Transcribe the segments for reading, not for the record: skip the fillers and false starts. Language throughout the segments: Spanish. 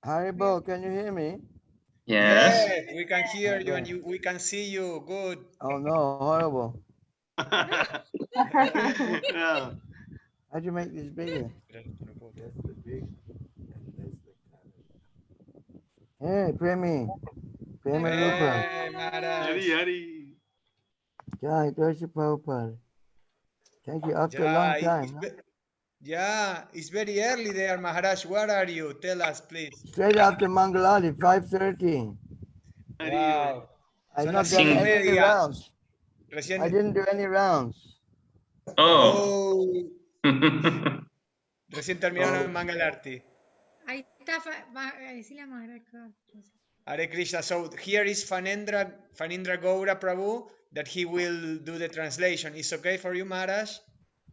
Haribo, can you hear me? Yes. Yes, we can hear you and Okay. we can see you. Good. Oh no, horrible. No. How'd you make this bigger? Hey, Premi. Premi Rupa. Hey, Maharaj. Hari. Jai, Doshi Prabhupada. Thank you. After a Yeah, long time. Huh? yeah, it's very early there, Maharaj. Where are you? Tell us, please. Straight after Mangalati, 5:30. Wow. I've Son las not done cinco y any media. rounds. I Recién. didn't do any rounds. Oh. Oh, recién terminaron So, el Mangalarti. Ahí está, decirle a Maharaj. Hare Krishna. So here is Fanindra Gaura Prabhu that he will do the translation. Is okay for you, Maharaj?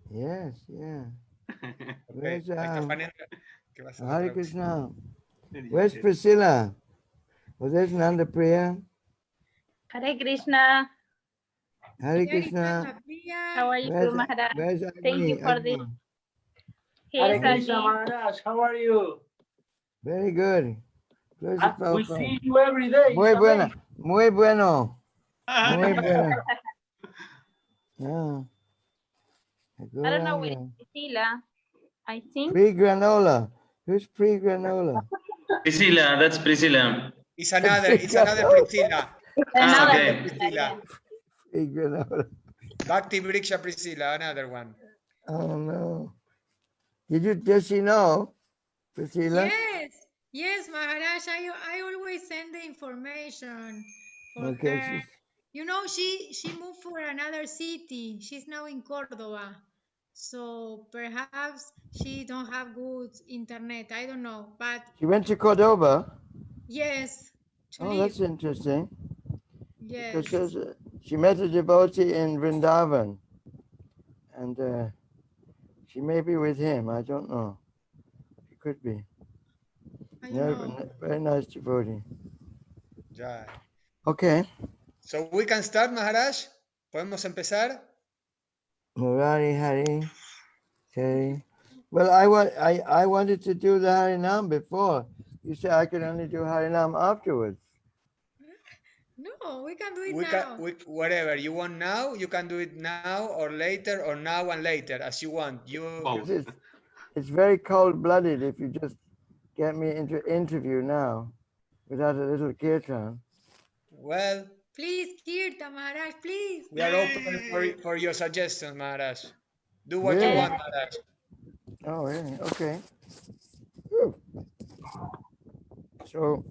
yes, yeah. Okay. Where's Ahí está Fanindra. ¿Qué va a hacer la Hare traducción? Krishna? Where's Priscilla? Was there Nanda Priya? Hare Krishna. Hare Krishna. How are you, Maharaj? Where's Thank you Agni? for this. Agni? Here's Krishna Agni. Maharaj, how are you? Very good. Close We profile. see you every day. Muy it's buena. amazing. Muy bueno. Muy bueno. Yeah. I don't know where is Priscilla. I think. Pre-granola. Who's pre-granola? Priscilla, that's Priscilla. It's another Priscilla. Another okay. Priscilla. Pre-granola. Bhakti Vriksha Priscilla, another one. Oh no. Does she know, Priscilla? Yes, yes, Maharaj. I always send the information for Okay. her. You know, she moved for another city. She's now in Córdoba. So perhaps she don't have good internet. I don't know. But She went to Cordoba. yes, to Oh, live. that's interesting. Yes. Because she met a devotee in Vrindavan. And she may be with him. I don't know. She could be. I don't know. Very nice devotee. Yeah. Okay. So we can start, Maharaj. ¿Podemos empezar? Murari Hari. Okay. Well, I wanted to do the Harinam before. You said I could only do Harinam afterwards. No, we can do it We now. can, whatever you want now, you can do it now or later or now and later as you want. It's very cold-blooded if you just get me into interview now without a little kirtan. Well, Please, Kirtan Maharaj, please. we are open for your suggestions, Maharaj. Do what Really? you want, Maharaj. Oh, really? Okay. Whew. So,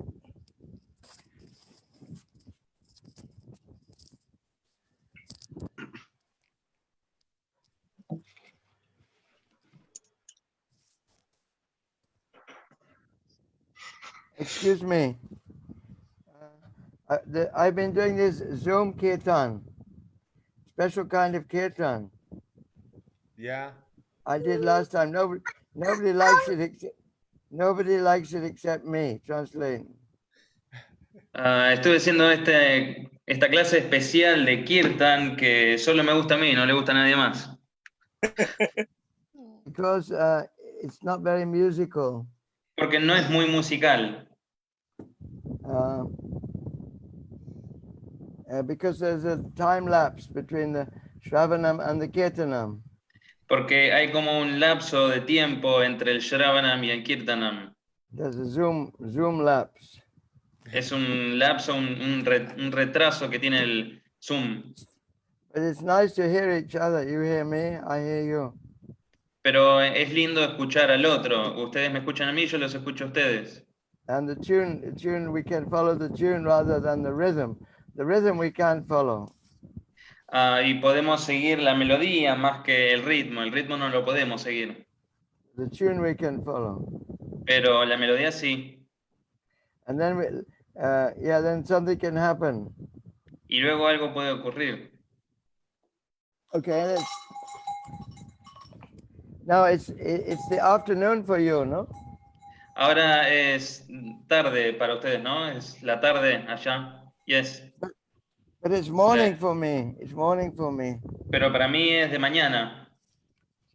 excuse me. I've been doing this Zoom kirtan, special kind of kirtan. Yeah. I did last time. Nobody likes it except me. Translate. Estuve haciendo esta clase especial de Kirtan que solo me gusta a mí, no le gusta a nadie más. Because it's not very musical. Porque no es muy musical. Because there's a time lapse between the Shravanam and the Kirtanam. Porque hay como un lapso de tiempo entre el Shravanam y el Kirtanam. There's a Zoom lapse. Es un lapso, un retraso que tiene el Zoom. But it's nice to hear each other. You hear me, I hear you. Pero es lindo escuchar al otro. Ustedes me escuchan a mí, yo los escucho a ustedes. And the tune, we can follow the tune rather than the rhythm. The rhythm we can't follow. Y podemos seguir la melodía más que el ritmo. El ritmo no lo podemos seguir. The tune we can follow. Pero la melodía sí. And then, then something can happen. Y luego algo puede ocurrir. Okay. Now it's the afternoon for you, no? Ahora es tarde para ustedes, ¿no? Es la tarde allá. Yes. But it's morning for me. It's morning for me. Pero para mí es de mañana.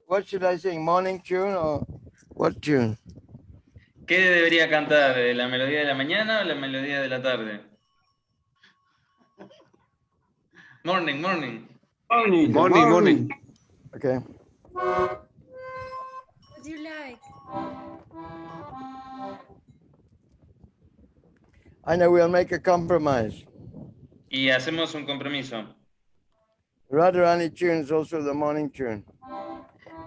What should I sing? Morning tune or what tune? ¿Qué debería cantar? ¿La melodía de la mañana o la melodía de la tarde? Morning, morning. Morning. Okay. What do you like? I know we'll make a compromise. Y hacemos un compromiso. Radharani tune is also the morning tune.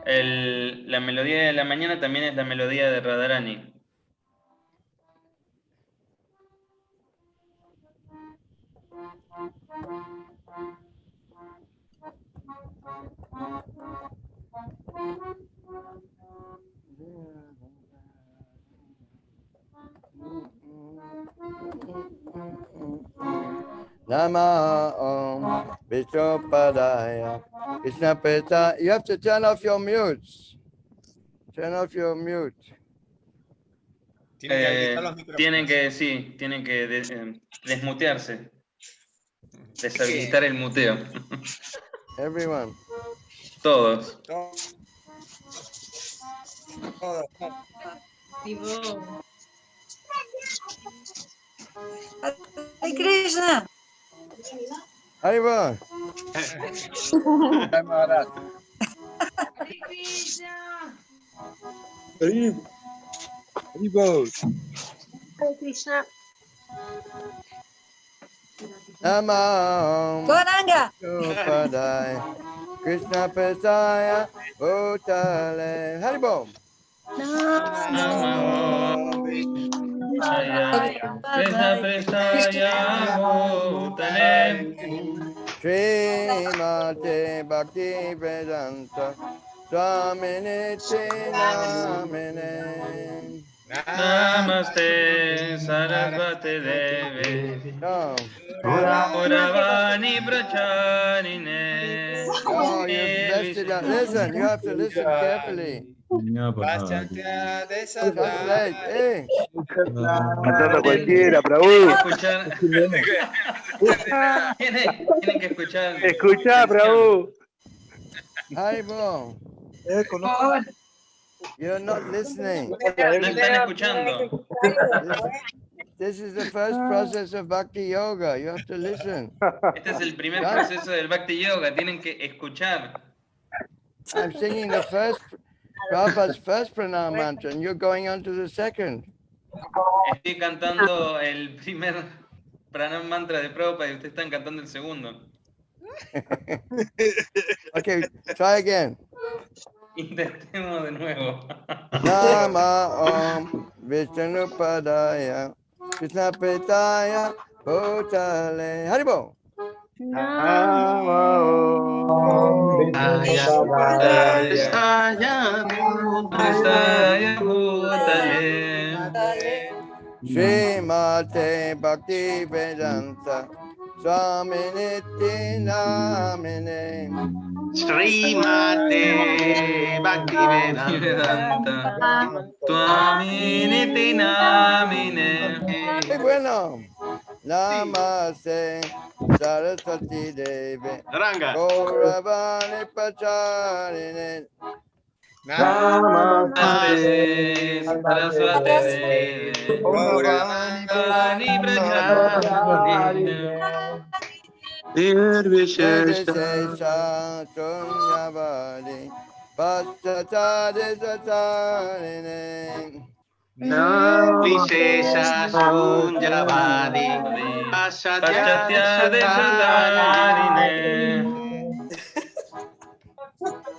La melodía de la mañana también es la melodía de Radharani. Nama Om Vishnu Padaya Krishna Peta. You have to turn off your mutes. Turn off your mute. Tienen que habilitar los micrófonos. Tienen que desmutearse. Deshabilitar el muteo. Everyone. Todos. Divo. Hare Krishna. Haribo. Hare Krishna. Hare Krishna. Nama Om Goranga. Vishnu Padaya Krishna Peta Bhutale. Haribo. Krishna Prestaya Bhutale. Srimate Bhakti Vedanta Swaminiti Namine. Namaste Sarasvate Deve. No. Puravani Pracharine. No, you messed it up. Listen, you have to listen carefully. Bastante Translate, eh? Matando a cualquiera, Prabhu. Tienen que escuchar. Escucha, Prabhu. Haribo. You're not listening. No están escuchando. This is the first process of Bhakti Yoga. You have to listen. Este es el primer proceso del Bhakti Yoga. Tienen que escuchar. I'm singing the first, Prabhupada's first pranam mantra, and you're going on to the second. Estoy cantando el primer pranam mantra de Prabhupada y ustedes están cantando el segundo. Okay, try again. Intentemos de nuevo. Nama Om Vishnu Padaya Krishna Petaya Bhutale. Haribo. Prestaya Bhutale. Srimate Bhakti Vedanta Swaminiti Namine. Srimate Vedanta Tvaminiti Namine. Muy bueno. Namaste Saraswati Devi Ranga. Gauravani Pacharine. Namaste Sarasvate Deve Gauravani Pracharine. Nirvishesha Sunyavadi Paschatadisattarine. Vishesha Sunyavadi Pachatya Desatarine.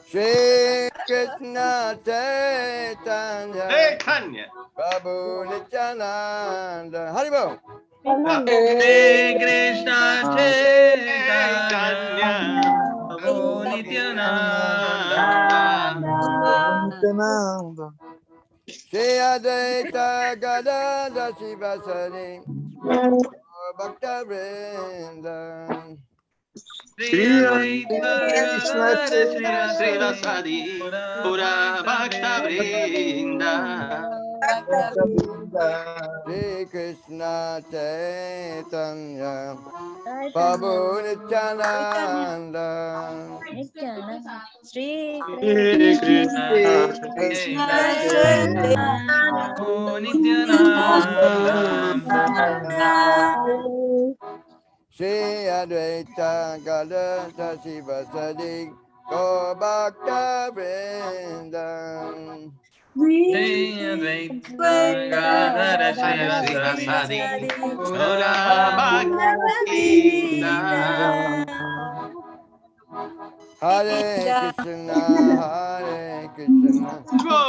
Shri Krishna Chaitanya Chaitanya. Prabhu Nityananda. Haribo. Hare Krishna Chaitanya Prabhu Nityananda. Shri Advaita Gadadhara Sivasari Bhakta Vrinda. Shri Advaita Srivasadi Pura Bhakta Vrinda. Shri Krishna Chaitanya Prabhu Nityananda Shri Krishna Shri Advaita Gadadha Sivasadi Gobhakta Vrinda Hare Krishna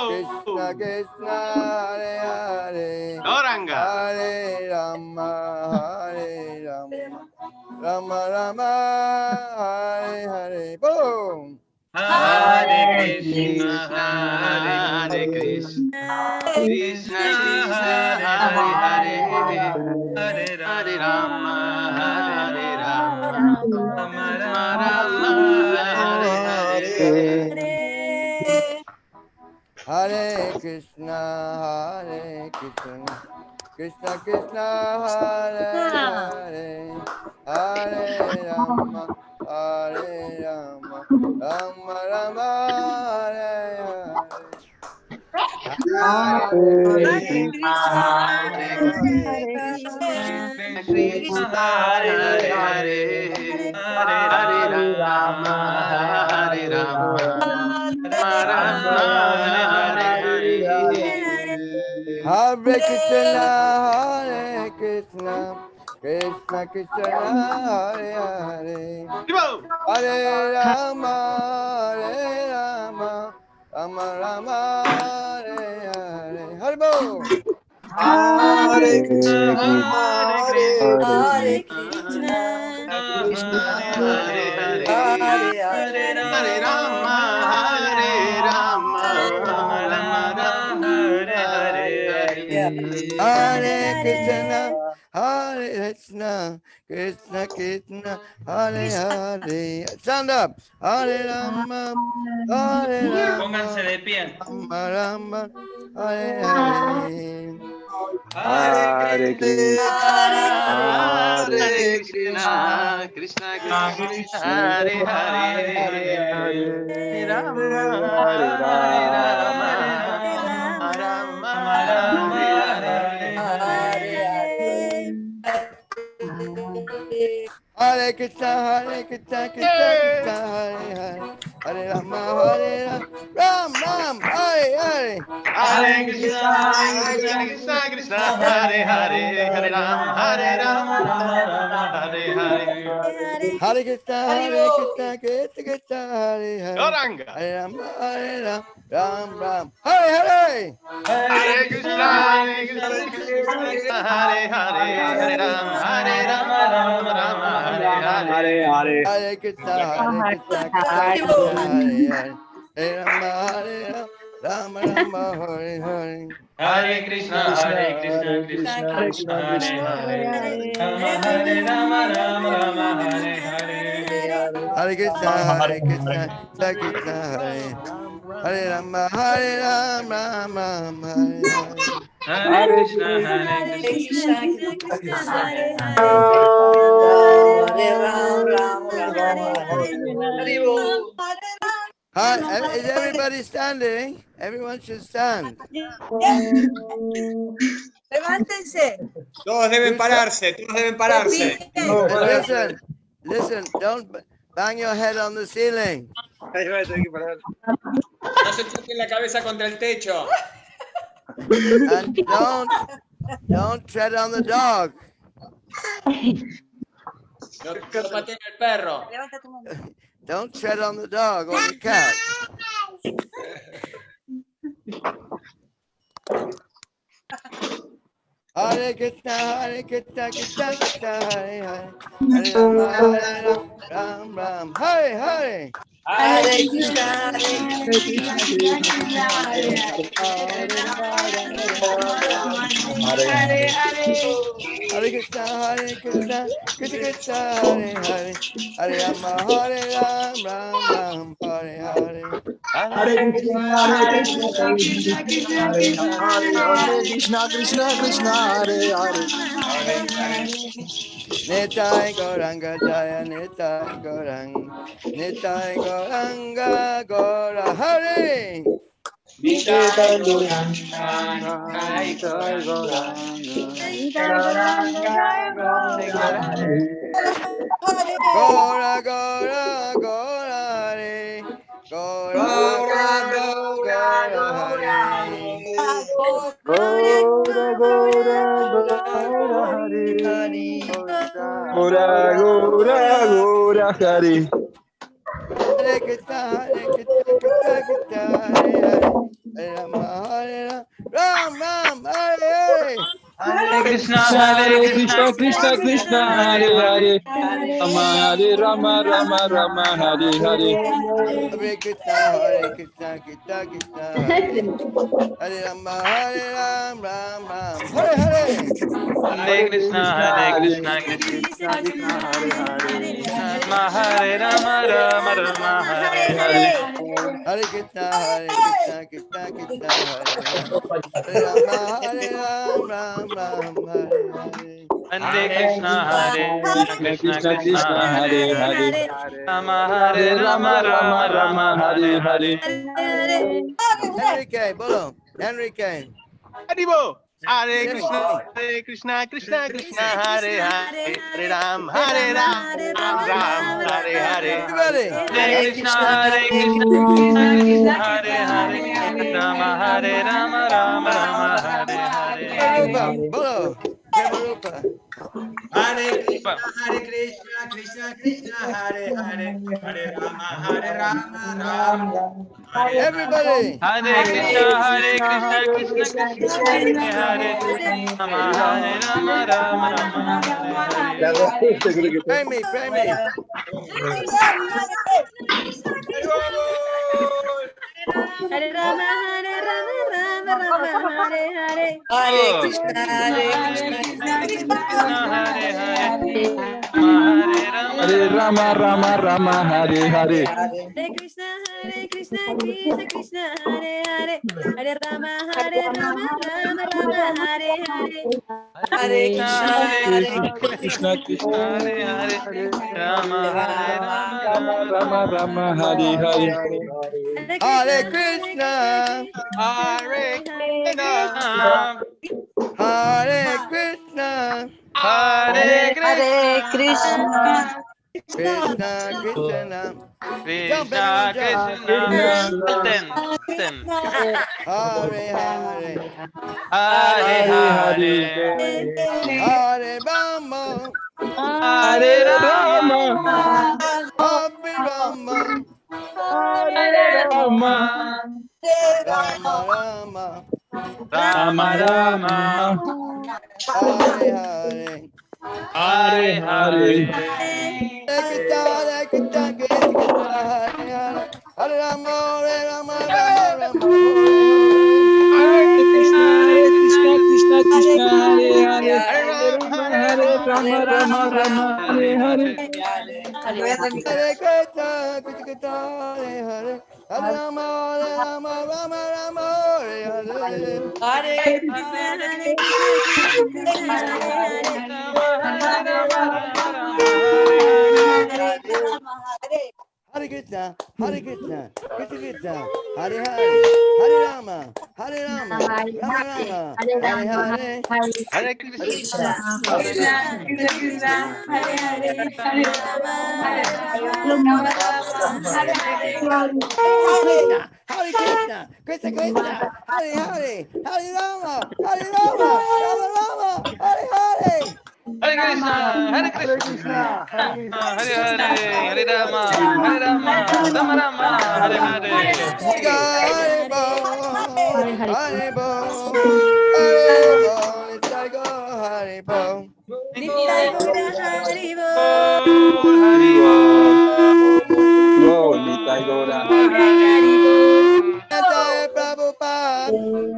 Krishna Krishna Hare Hare Oranga. Hare Rama Rama Rama Hare Hare Boom Hare Krishna, Hare Krishna, Krishna Krishna, Hare Hare, Hare Rama, Hare Rama, Rama Rama, Hare Hare. Hare Krishna Krishna Krishna Hare Hare Hare Rama Rama Rama Hare Hare Krishna, Hare Hare, Hare Rama, Hare Rama, Rama Hare Hare. Hare Krishna Krishna Krishna Hare Hare Hare Rama Rama Rama Hare Hare Hare Bol Hare Krishna, Hare Krishna, Krishna Hare Hare, Hare Hare Rama, Hare Rama, Rama Rama, Hare Hare. Hare Krishna Krishna Krishna Hare Hare. Stand up. Hare Rama Pónganse de pie. Rama Rama Hare Hare. Hare Krishna, Krishna Krishna, Hare Hare, Hare Rama, Hare Rama, Rama Rama, Hare Krishna Krishna Krishna Hare Hare Hare Rama Ram Hare Hare. Hare Krishna, Krishna Krishna, Hare Hare, Hare Rama, Hare Rama, Hare Hare. Hare Krishna Krishna Krishna Hare Hare Oranga. Hare Rama Ram Hare Hare. Hare Krishna, Krishna Krishna, Hare Hare, Hare Rama, Rama Rama, Hare Hare. Hare Krishna Krishna Hare Hare Hare Rama Rama Hare Hare. Hare Krishna Krishna Krishna Hare Hare Rama Rama Rama Hare Hare. Hare Krishna Krishna Krishna Hare Hare Rama Rama Hare Hare. Hare Krishna Krishna, Krishna, Hare Hare, Hi, is everybody standing? Everyone should stand. Levántense. Todos deben pararse, todos deben pararse. Listen, don't bang your head on the ceiling. No se choquen la cabeza contra el techo. And don't tread on the dog. No pateen el perro. Levanta tu mano. Don't tread on the dog or the cat. Hare Krishna Krishna Krishna Hare Hare Hare Rama Hare Hare. Hare Krishna, Krishna, Krishna, Hare Hare, Hare Rama, Hare Hare. Hare Krishna, Krishna Krishna, Hare Hare, Hare Rama, Hare Ram, Ram Ram, Hare Hare. Hare Krishna, Krishna Krishna, Hare Krishna, Krishna Krishna, Hare Hare. Nitai Gauranga Jaya, Nitai Gaurang, Nitai Gauranga Gaura Hare. Nitai Gauranga, Nitai Gauranga, Gaura Gaura Gaura Hare, Gaura Gaura Gaura Hare. Gora Gora Gora Hare, Gora Gora Gora Hare. Hare Krishna, Krishna Krishna, Hare Hare, Hare Rama, Hare Ram, Ram, Hare Hare. Hare Krishna, Hare Krishna, Krishna Krishna, Hare Hare, Rama Rama Rama, Hare Hare. Hare Krishna, Krishna Krishna, Hare Hare Rama, Hare Ram, Ram Ram, Hare Hare. Hare Krishna, Krishna Krishna Krishna, Hare Hare. Rama, Hare Rama, Rama Rama, Hare Hare. Hare Krishna, Krishna Krishna, Hare Hare Rama, Hare Ram, Ram Ram, Hare Hare. Hare Krishna, Krishna Krishna Krishna, Hare Hare. Rama, Hare Rama, Rama Rama, Hare Hare. Enrique, bolo, Enrique. Haribo. Hare Krishna, Krishna Krishna, Hare Hare, Hare Ram, Ram Hare Hare. Everybody. Hare Krishna, Krishna Hare Hare, Rama, Hare Rama, Rama Rama, Hare Hare. Rupa, bolo, Rupa. Hare Krishna, Krishna Krishna, Hare Hare, Hare Rama, Rama, Hare Everybody. Hare Krishna, Krishna Krishna, Hare Hare, Rama, Hare Rama, Rama Rama, Hare Hare. Pray me, pray me. Hare Rama, Hare Rama, Rama Rama, Hare Hare. Hare Krishna, Krishna, Hare Hare, Hare Rama, Rama Rama, Hare Hare. Hare Krishna, Krishna Krishna, Hare Hare. Hare Rama, Rama Rama, Hare Hare. Hare Krishna, Krishna Krishna, Hare Hare, Rama, Hare Rama, Rama Rama, Hare Hare. Hare Krishna, Hare Krishna, Hare Krishna, Hare Krishna, Krishna Krishna, Krishna, Krishna, Ten. Hare Hare, Hare Hare, Hare Rama, Hare Rama, Hare Rama, Hare Rama, Rama Rama, Rama Rama, Hare Hare, Hare Hare. Hare Krishna, Krishna Krishna, Hare Hare, Hare Rama, Rama Rama, Hare Krishna, Krishna Krishna, Hare Hare, Hare Rama, Rama Rama, Hare Hare. Hare Krishna, Krishna, Hare Hare, Hare Rama, Rama Rama, Hare Hare. Hare Krishna, Hare Krishna, Krishna Krishna, Hare Hare, Hare Rama, Rama Rama, Hare Hare. Hare Krishna, Hare Krishna, Krishna Krishna, Hare Hare, Hare Rama, Rama Rama, Hare Hare. Hare Krishna, Krishna, Hare Hare, Hare Rama, Rama Rama, Hare Hare. Hare Bo, Hare Bo, Hare Bo, Hare Bo. Nitai Gora. Jai Prabhupada,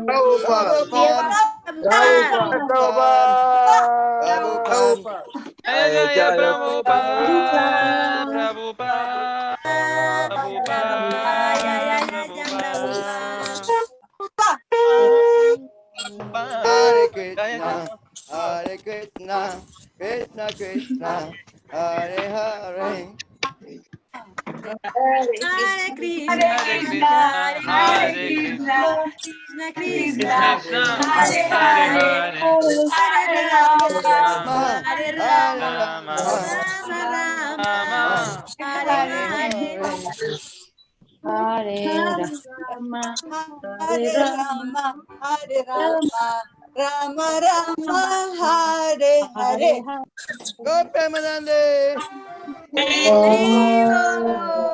Prabhupada. Prabhupada. Prabhupada. Jaya Jaya Prabhupada, Prabhupada, Prabhupada, Prabhupada. Hare Jaya Krishna, Hare Krishna, Krishna Krishna, Hare Hare. Hare Krishna, Hare Krishna, Hare Hare Krishna, Krishna, Krishna Krishna Krishna, Krishna, Hare Hare Hare, Hare, Hare Rama, Rama, Hare Hare Rama, Rama, Rama, Rama Rama, Rama, Hare Hare Hare. Hare. Hare Rama, Hare Rama, Rama Rama, Hare Hare. Go Premanande. Hare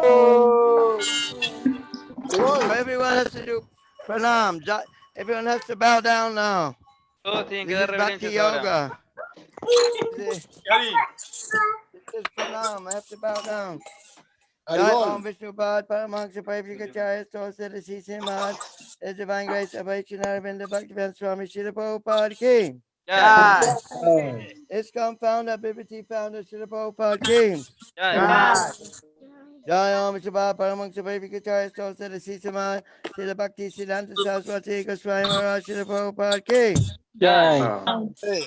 Bol. So everyone has to do pranam. Everyone has to bow down now. todos tienen que This dar is Bhakti reverencias ahora. Yoga. This Hari. is pranam. I have to bow down. Jai Om Vishnu Pad Paramahansa Paripikacharya Stosya Sisi Mad. The Divine Grace of Vaishnava Vinda Bhaktivedanta Swami Srila Prabhupada Ki. Jai, ISKCON founder, Bibiti founder, Srila Prabhupada Ki. Jai, Jai Om Vishnu Pad Paramahansa Paripikacharya Stosya Sisi Mad. Srila Bhakti Siddhanta Saraswati Goswami Maharaj Srila Prabhupada Ki. Jai,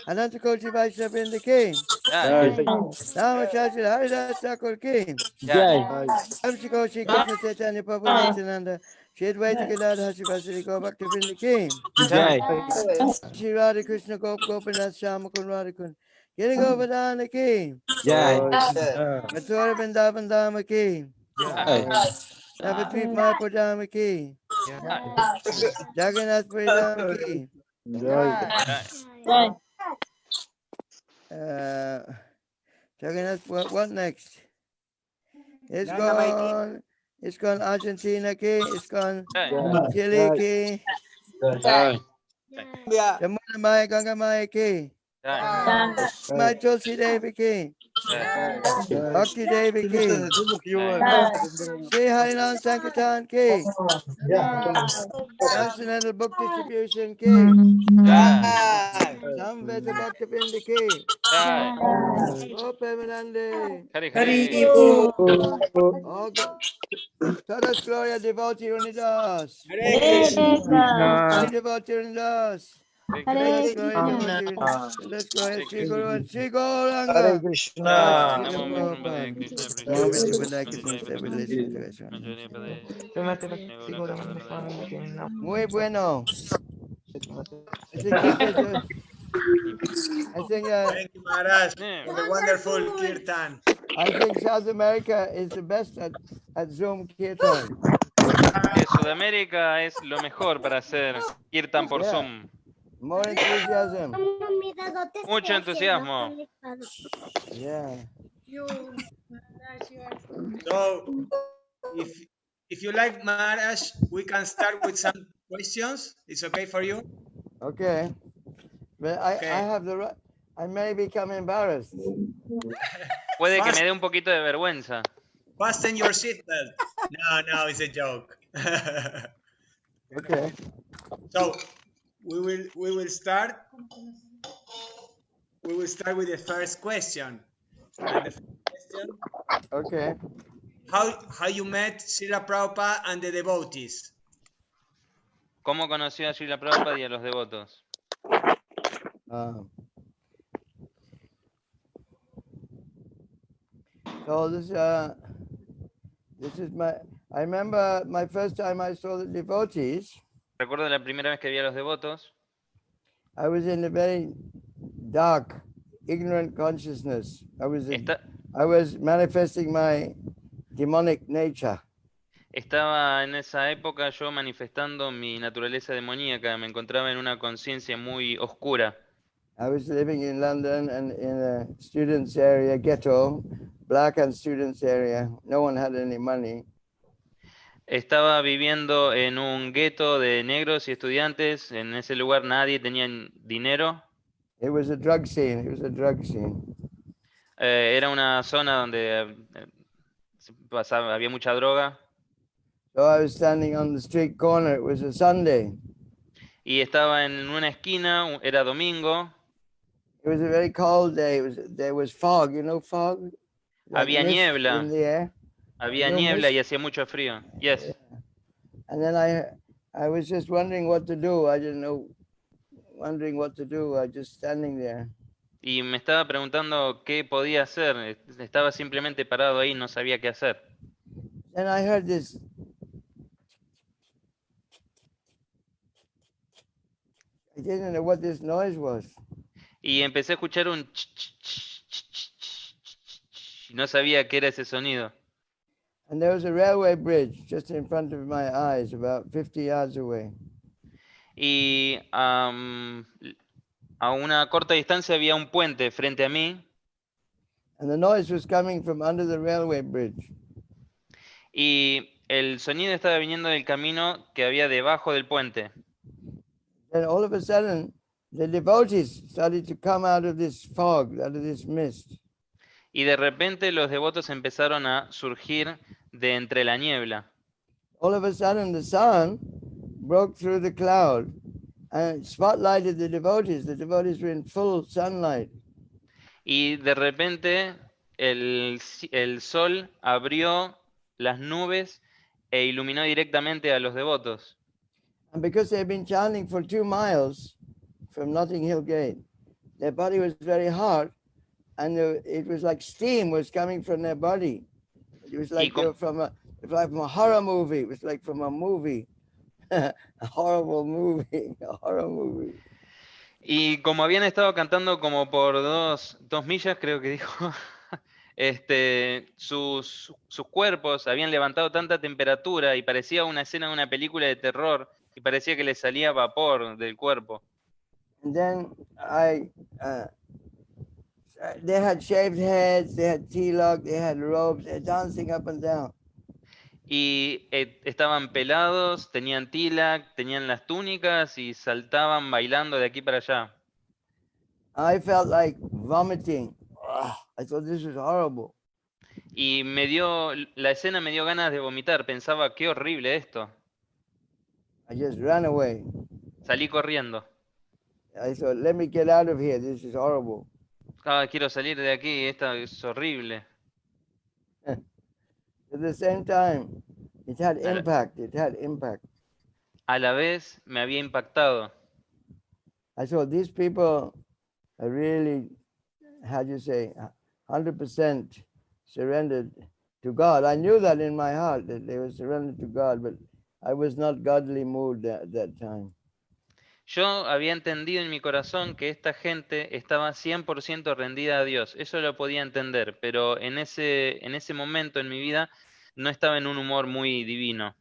Ananta Koti Vaishnava Vinda Ki. Jai, Namacharya Haridas Thakur Ki. Jai, Shri Shri Krishna Chaitanya Prabhu Nityananda, Shri Advaita Gadadhar Srivasari Gaurabhakta Vrinda Ki, Jai, Shri Radha Krishna Gopinath Shyamakun Radhakun, Giri Govardhana Ki, Jai, Mathura Vrindavan Dhama Ki, Jai, Navadvip Mayapur Dhama Ki, Jagannath Puri Dhama Ki, Jagannath, what next? It's gone Argentina Ki, it's gone Chile Ki, Jai, Yamuna Maya Ganga Maya Ki, My Tulsi Devi Ki, Bhakti Devi Ki, Sri Harinam Sankirtan Ki, Transcendental Book Distribution Ki, Samveta Bhakti Vrinda Ki, Jai, O Premanande, Hare Hare, O Todas Gloria Devotee Unidas, Hare Krishna. Devotee Unidas, Hare Todas Krishna, Gloria Devotee, Todas Gloria Hare Sri Krishna. Guru and Sri Gauranga, Jai Sri Namo Vishnu Padaya Prabhupada, Krishna Namo Prishna Vishnu Krishna Padaya Jaya Krishna Padaya Stabilization to Jaya Padaya Muy bueno. I think this is Thank you, Maharaj, Yeah. for the wonderful kirtan. I think South America is the best at Zoom kirtan. Sudamérica es lo mejor para hacer kirtan por Yeah. Zoom. More enthusiasm. Mucho entusiasmo. Yeah. You, Maharaj, you are So, if you like, Maharaj, we can start with some questions. It's okay for you? Okay. But I Okay. have the right. I may become embarrassed. Puede que me dé un poquito de vergüenza. Fasten your seatbelt. No, it's a joke. Okay. So we will start. We will start with the first question. And the first question: Okay. How you met Srila Prabhupada and the devotees? ¿Cómo conoció a Srila Prabhupada y a los devotos? So this is my. I remember my first time I saw the devotees. Recuerdo la primera vez que vi a los devotos. I was in a very dark, ignorant consciousness. I was manifesting my demonic nature. Estaba en esa época yo manifestando mi naturaleza demoníaca. Me encontraba en una conciencia muy oscura. I was living in London and in a students' area, ghetto, black and students' area. No one had any money. Estaba viviendo en un gueto de negros y estudiantes. En ese lugar nadie tenía dinero. It was a drug scene. It was a drug scene. Era una zona donde había mucha droga. So I was standing on the street corner. It was a Sunday. Y estaba en una esquina, era domingo, It was a very cold day. There was fog, you know, fog? Like había mist niebla, in the air. había No niebla y mist. hacía mucho frío. Yes. And then I was just wondering what to do. I didn't know, wondering what to do. I was just standing there. Y me estaba preguntando qué podía hacer. Estaba simplemente parado ahí, no sabía qué hacer. Then I heard this. I didn't know what this noise was. Y empecé a escuchar un ch, ch, ch, ch, ch, ch, ch, ch, y no sabía qué era ese sonido. And there was a railway bridge just in front of my eyes, about 50 yards away. Y a una corta distancia había un puente frente a mí. And the noise was coming from under the railway bridge. Y el sonido estaba viniendo del camino que había debajo del puente. Then all of a sudden, the devotees started to come out of this fog, out of this mist. Y de repente los devotos empezaron a surgir de entre la niebla. All of a sudden, the sun broke through the cloud and spotlighted the devotees. The devotees were in full sunlight. Y de repente el sol abrió las nubes e iluminó directamente a los devotos. And because they had been chanting for 2 miles from Notting Hill Gate, their body was very hot, and it was like steam was coming from their body. It was like they were from a horror movie. It was like from a movie, a horrible movie, a horror movie. Y como habían estado cantando como por dos millas, creo que dijo, sus cuerpos habían levantado tanta temperatura y parecía una escena de una película de terror y parecía que les salía vapor del cuerpo. And then they had shaved heads, they had tilak, they had robes, they're dancing up and down. Y estaban pelados, tenían tilak, tenían las túnicas y saltaban bailando de aquí para allá. I felt like vomiting. I thought this was horrible. Y la escena me dio ganas de vomitar, pensaba qué horrible esto. I just ran away. Salí corriendo. I thought, let me get out of here, this is horrible. Quiero salir de aquí, esto es horrible. At the same time, it had impact, A la vez me había impactado. I thought these people are really, how do you say, 100% surrendered to God. I knew that in my heart, that they were surrendered to God, but I was not godly moved at that time. Yo había entendido en mi corazón que esta gente estaba 100% rendida a Dios. Eso lo podía entender, pero en ese momento en mi vida no estaba en un humor muy divino.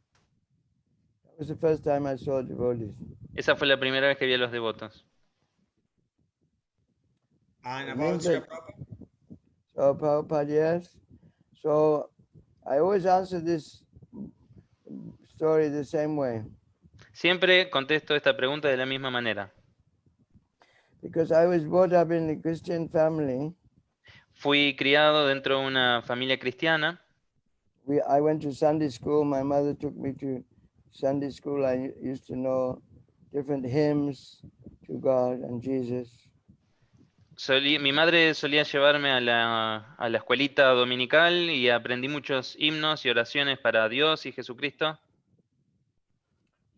That was the first time I saw devotees. Esa fue la primera vez que vi a los devotos. And about Srila Prabhupada? So Prabhupada, yes. So I always answer this story the same way. Siempre contesto esta pregunta de la misma manera. Because I was brought up in a Christian family. Fui criado dentro de una familia cristiana. I went to Sunday school. My mother took me to Sunday school. I used to know different hymns to God and Jesus. Mi madre solía llevarme a la escuelita dominical y aprendí muchos himnos y oraciones para Dios y Jesucristo.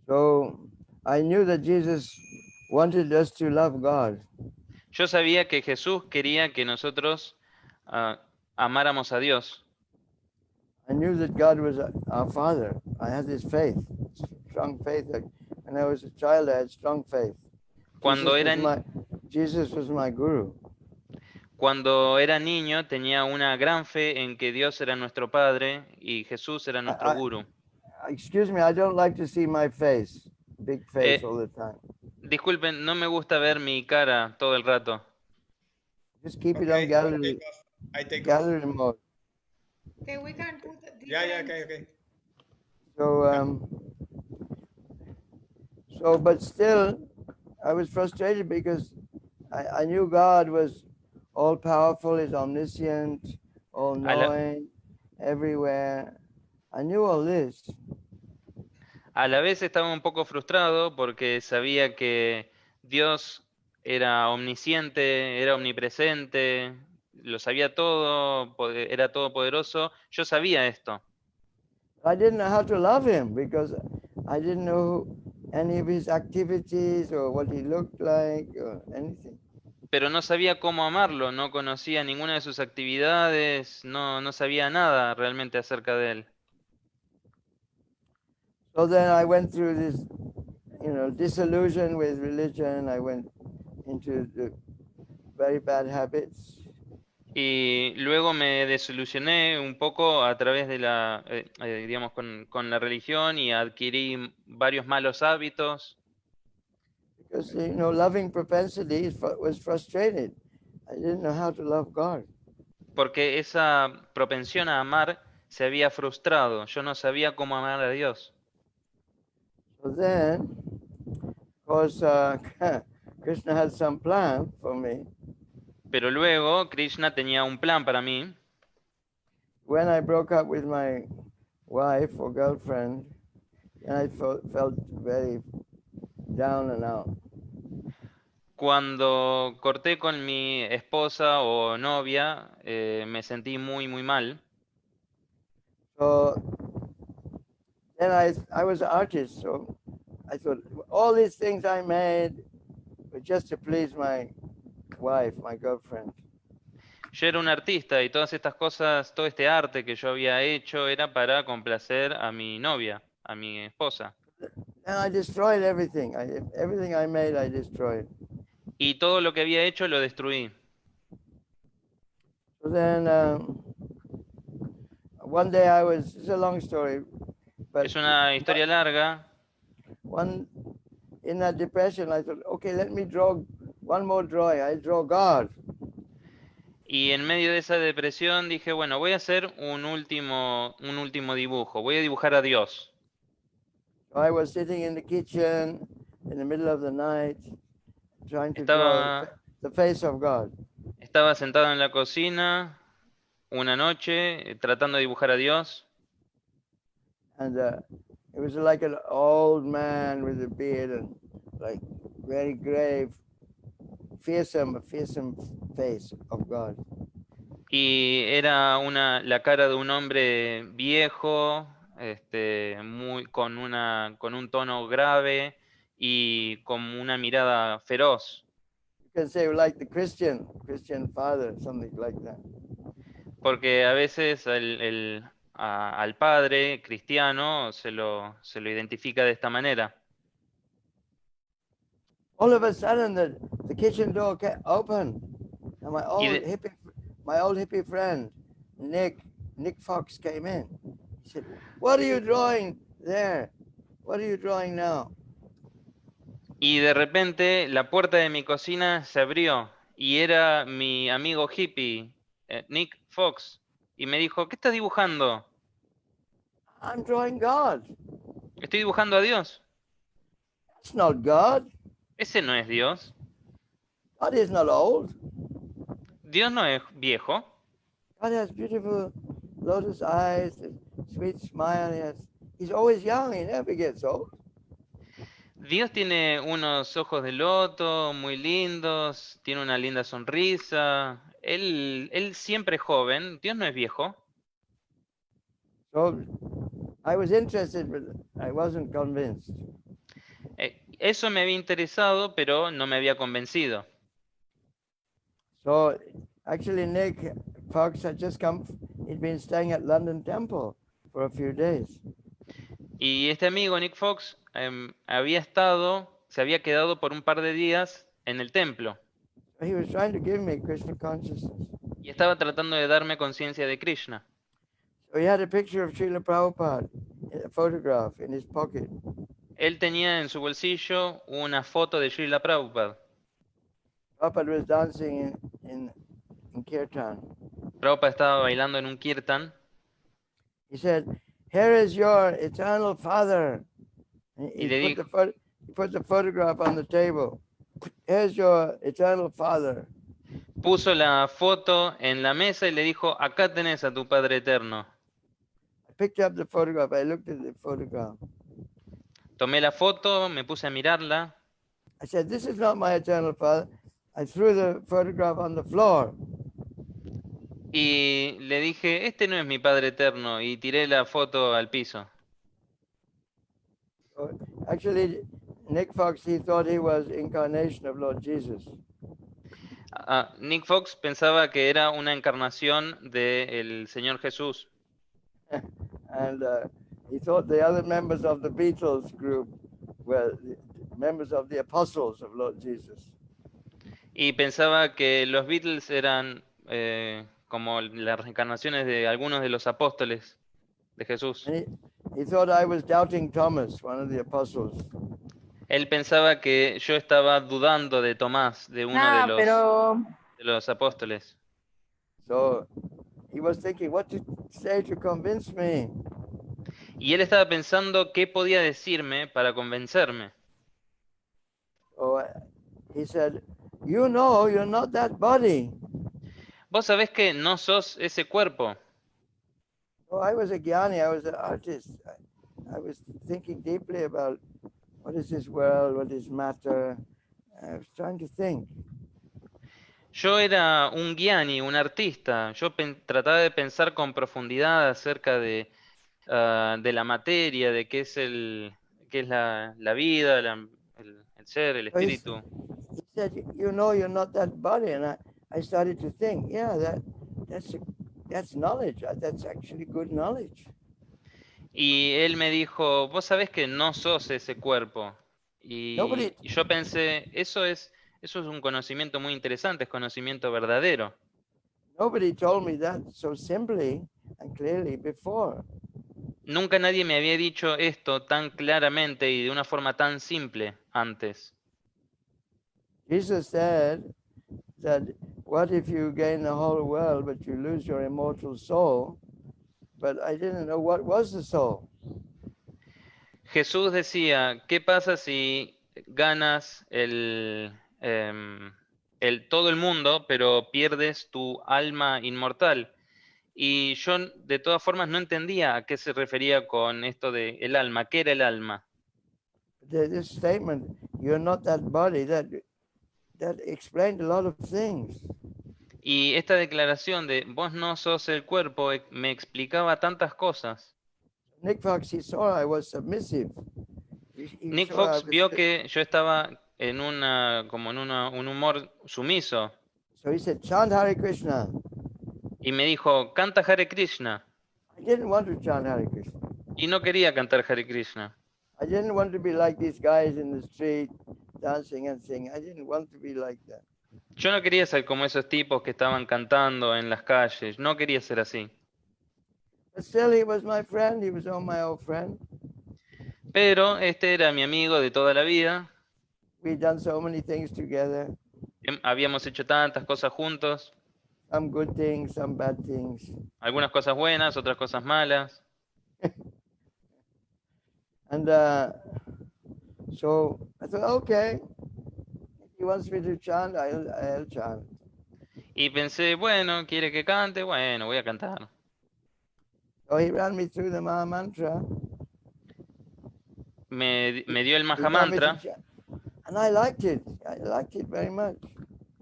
So I knew that Jesus wanted us to love God. Yo sabía que Jesús quería que nosotros amáramos a Dios. I knew that God was our Father. I had this faith, strong faith. When I was a child, I had strong faith. Jesus was my guru. Cuando era niño tenía una gran fe en que Dios era nuestro Padre y Jesús era nuestro gurú. Excuse me, I don't like to see my face, big face all the time. Disculpen, no me gusta ver mi cara todo el rato. Just keep it on gallery. I take gallery mode. Okay, we can put the okay. So, but still, I was frustrated because I knew God was all powerful, is omniscient, all knowing, everywhere. I knew all this. A la vez estaba un poco frustrado porque sabía que Dios era omnisciente, era omnipresente, lo sabía todo, era todopoderoso. Yo sabía esto, I didn't know how to love him because I didn't know any of his activities or what he looked like or anything. pero no sabía cómo amarlo, no conocía ninguna de sus actividades, no sabía nada realmente acerca de él. So then I went through this, disillusion with religion. I went into the very bad habits. Y luego me desilusioné un poco a través de digamos, con la religión y adquirí varios malos hábitos. Because, loving propensity was frustrated. I didn't know how to love God. Porque esa propensión a amar se había frustrado. Yo no sabía cómo amar a Dios. So then, of course, Krishna had some plan for me. Pero luego Krishna tenía un plan para mí. When I broke up with my wife or girlfriend, and I felt very down and out. Cuando corté con mi esposa o novia, me sentí muy, muy mal. So then I was an artist, so I thought all these things I made were just to please my wife, my girlfriend. Yo era un artista y todas estas cosas, todo este arte que yo había hecho era para complacer a mi novia, a mi esposa. And I destroyed everything. Everything I made, I destroyed. Y todo lo que había hecho lo destruí. So then one day it's a long story, but Es una historia larga. In that depression, I thought, okay, let me draw one more drawing. I draw God. Y en medio de esa depresión dije, bueno, voy a hacer un último dibujo. Voy a dibujar a Dios. I was sitting in the kitchen in the middle of the night, trying to draw the face of God. Estaba sentado en la cocina una noche tratando de dibujar a Dios. And it was like an old man with a beard and like very grave, fearsome face of God. Y era la cara de un hombre viejo, con un tono grave y con una mirada feroz. You can say like the Christian father, something like that. Porque a veces al padre cristiano se lo identifica de esta manera. All of a sudden, the kitchen door opened, and my old hippie friend, Nick Fox, came in. He said, "What are you drawing there? What are you drawing now?" Y de repente la puerta de mi cocina se abrió y era mi amigo hippie, Nick Fox, y me dijo, ¿qué estás dibujando? I'm drawing God. Estoy dibujando a Dios. That's not God. Ese no es Dios. God is not old. Dios no es viejo. God has beautiful lotus eyes, sweet smile. He's always young. He never gets old. Dios tiene unos ojos de loto muy lindos, tiene una linda sonrisa. Él siempre es joven. Dios no es viejo. So I was interested, but I wasn't convinced. Eso me había interesado, pero no me había convencido. So actually, Nick Fox had just come. He'd been staying at London Temple for a few days. Y este amigo, Nick Fox, se había quedado por un par de días en el templo. He was trying to give me Krishna consciousness. Y estaba tratando de darme conciencia de Krishna. So he had a picture of Srila Prabhupada, a photograph in his pocket. Él tenía en su bolsillo una foto de Srila Prabhupada. Prabhupada was dancing in kirtan. Prabhupada estaba bailando en un kirtan. He said, "Here is your eternal father." He put the photograph on the table. Here's your eternal father. Puso la foto en la mesa y le dijo, acá tenés a tu Padre Eterno. I picked up the photograph. I looked at the photograph. Tomé la foto, me puse a mirarla I said, this is not my eternal father. I threw the photograph on the floor. y le dije, este no es mi Padre eterno, y tiré la foto al piso. So actually, Nick Fox, he thought he was incarnation of Lord Jesus. Nick Fox pensaba que era una encarnación del Señor Jesús. And he thought the other members of the Beatles group were members of the apostles of Lord Jesus. Y pensaba que los Beatles eran como las reencarnaciones de algunos de los apóstoles de Jesús. And he thought I was doubting Thomas, one of the apostles. Él pensaba que yo estaba dudando de Tomás, de uno No, pero de los apóstoles. So he was thinking what to say to convince me. Y él estaba pensando qué podía decirme para convencerme. So he said, you know, you're not that body. Vos sabés que no sos ese cuerpo. Oh, I was a Gyani, I was an artist. I was thinking deeply about what is this world, what is matter. I was trying to think. Yo era un guiani, un artista. Yo trataba de pensar con profundidad acerca de la materia, de qué es la vida, el ser, el espíritu. He said, you know, you're not that body. And I started to think, yeah, that's knowledge. That's actually good knowledge. Y él me dijo, vos sabés que no sos ese cuerpo. Y yo pensé, eso es un conocimiento muy interesante, es conocimiento verdadero. Nobody told me that so simply and clearly before. Nunca nadie me había dicho esto tan claramente y de una forma tan simple antes. Jesus said that what if you gain the whole world but you lose your immortal soul? But I didn't know what was the soul. Jesús decía, ¿qué pasa si ganas todo el mundo, pero pierdes tu alma inmortal? Y yo de todas formas no entendía a qué se refería con esto de el alma. ¿Qué era el alma? This statement, you're not that body, that explained a lot of things. Y esta declaración de vos no sos el cuerpo me explicaba tantas cosas. Nick Fox, he saw I was submissive. Nick Fox vio que yo estaba en un humor sumiso. So he said, chant Hare Krishna. Y me dijo, canta Hare Krishna. I didn't want to chant Hare Krishna. Y no quería cantar Hare Krishna. I didn't want to be like these guys in the street dancing and singing. I didn't want to be like that. Yo no quería ser como esos tipos que estaban cantando en las calles. No quería ser así. But still, he was my friend. He was my old friend. Pero este era mi amigo de toda la vida. We'd done so many things together. Habíamos hecho tantas cosas juntos. Some good things, some bad things. Algunas cosas buenas, otras cosas malas. And so I thought, okay, if he wants me to chant, I'll chant. Y pensé, bueno, quiere que cante, bueno, voy a cantar. So he ran me through the Maha Mantra. Me dio el Maha He told me to Mantra. chant. And I liked it. I liked it very much.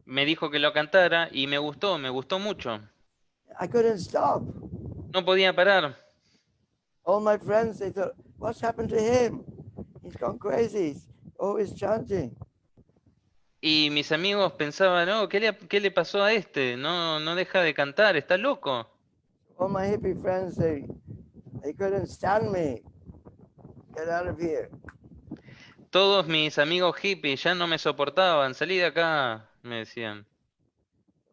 Me dijo que lo cantara y me gustó mucho. I couldn't stop. No podía parar. All my friends, they thought, what's happened to him? He's gone crazy. He's always chanting. Y mis amigos pensaban, no, ¿qué le pasó a este? No deja de cantar, está loco. All my hippie friends, they couldn't stand me. Get out of here. Todos mis amigos hippies ya no me soportaban, salí de acá, me decían.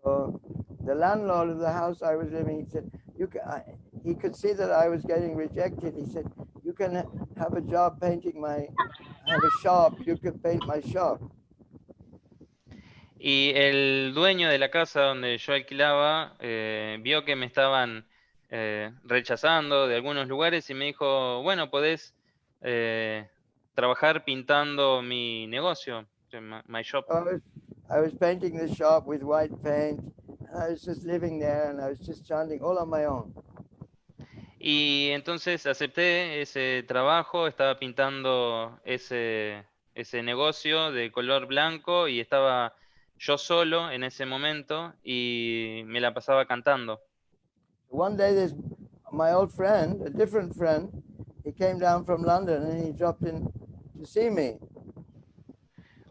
So the landlord of the house I was living, he said, he could see that I was getting rejected. He said, you can have a job painting have a shop, you can paint my shop. Y el dueño de la casa donde yo alquilaba vio que me estaban rechazando de algunos lugares y me dijo, bueno, podés trabajar pintando mi negocio, my shop. I was painting the shop with white paint, and I was just living there, and I was just chanting all on my own. Y entonces acepté ese trabajo, estaba pintando ese negocio de color blanco y estaba yo solo en ese momento y me la pasaba cantando. One day, my old friend, a different friend, he came down from London and he dropped in to see me.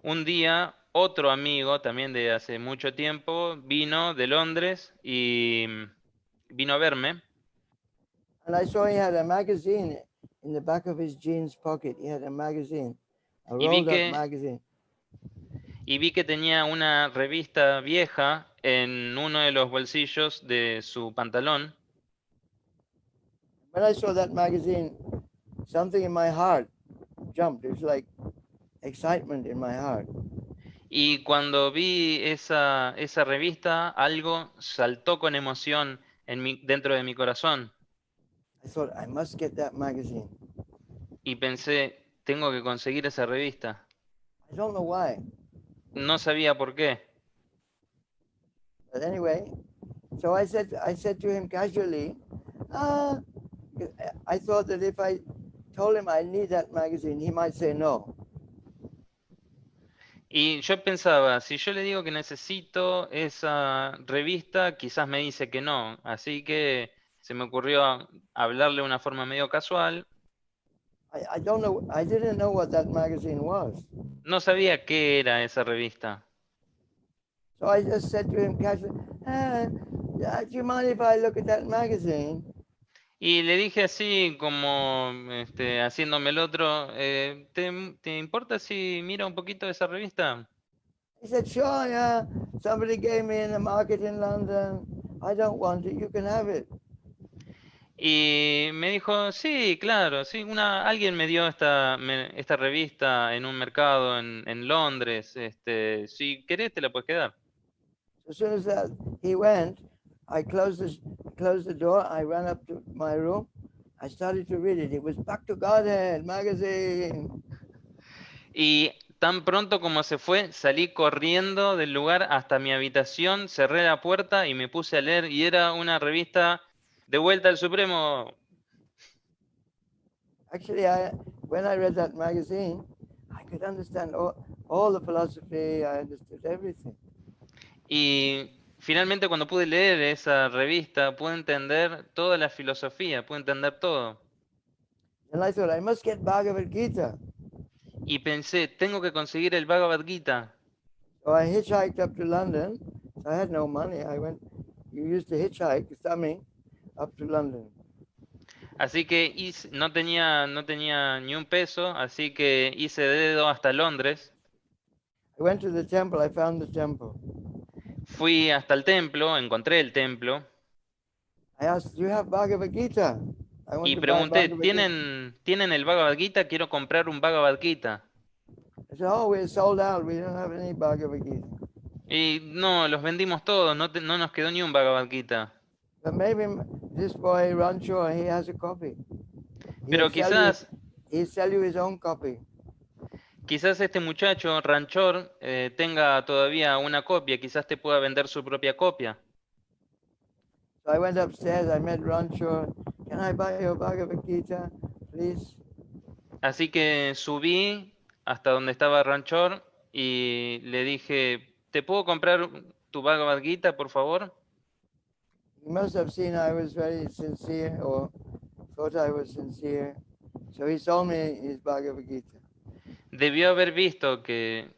Un día, otro amigo, también de hace mucho tiempo, vino de Londres y vino a verme. And I saw he had a magazine in the back of his jeans pocket. He had a magazine, a Y vi rolled up que, magazine. y vi que tenía una revista vieja en uno de los bolsillos de su pantalón. When I saw that magazine, something in my heart jumped. It was like excitement in my heart. Y cuando vi esa revista, algo saltó con emoción dentro de mi corazón. I thought, I must get that magazine. Y pensé, tengo que conseguir esa revista. I don't know why. No sabía por qué. But anyway, so I said to him casually, I thought that if I told him I need that magazine, he might say no. Y yo pensaba, si yo le digo que necesito esa revista, quizás me dice que no. Así que se me ocurrió hablarle de una forma medio casual. I don't know. I didn't know what that magazine was. No sabía qué era esa revista. So I just said to him casually, do you mind if I look at that magazine? Y le dije así como haciéndome el otro, ¿te importa si mira un poquito de esa revista? He said, sure, yeah. Somebody gave me in the market in London. I don't want it. You can have it. Y me dijo, sí, claro, sí, alguien me dio esta revista en un mercado en Londres. Si querés te la puedes quedar. As soon as he went, I closed the door. I ran up to my room. I started to read it. It was Back to Godhead magazine. Y tan pronto como se fue, salí corriendo del lugar hasta mi habitación, cerré la puerta y me puse a leer. Y era una revista de Vuelta al Supremo. Actually, when I read that magazine, I could understand all the philosophy. I understood everything. Y finalmente cuando pude leer esa revista, pude entender toda la filosofía, pude entender todo. And I thought, I must get Bhagavad Gita. Y pensé, tengo que conseguir el Bhagavad Gita. So I hitchhiked up to London. I had no money. You used to hitchhike, thumbing, up to London. Así que no tenía ni un peso, así que hice dedo hasta Londres. I went to the temple. I found the temple. Fui hasta el templo, encontré el templo. I asked, do you have Bhagavad Gita? Y pregunté, ¿tienen el Bhagavad Gita? Quiero comprar un Bhagavad Gita. I said, oh, we're sold out. We don't have any Bhagavad Gita. Y no, los vendimos todos, no nos quedó ni un Bhagavad Gita. But maybe this boy, Rancho, he has a copy. Pero quizás he'll sell you his own copy. Quizás este muchacho, Ranchor, tenga todavía una copia, quizás te pueda vender su propia copia. So I went upstairs, I met Rancho. Can I buy your Bhagavad Gita, please? Así que subí hasta donde estaba Ranchor y le dije, ¿te puedo comprar tu Bhagavad Gita, por favor? He must have seen I was very sincere or thought I was sincere. So he sold me his Bhagavad Gita. Debió haber visto que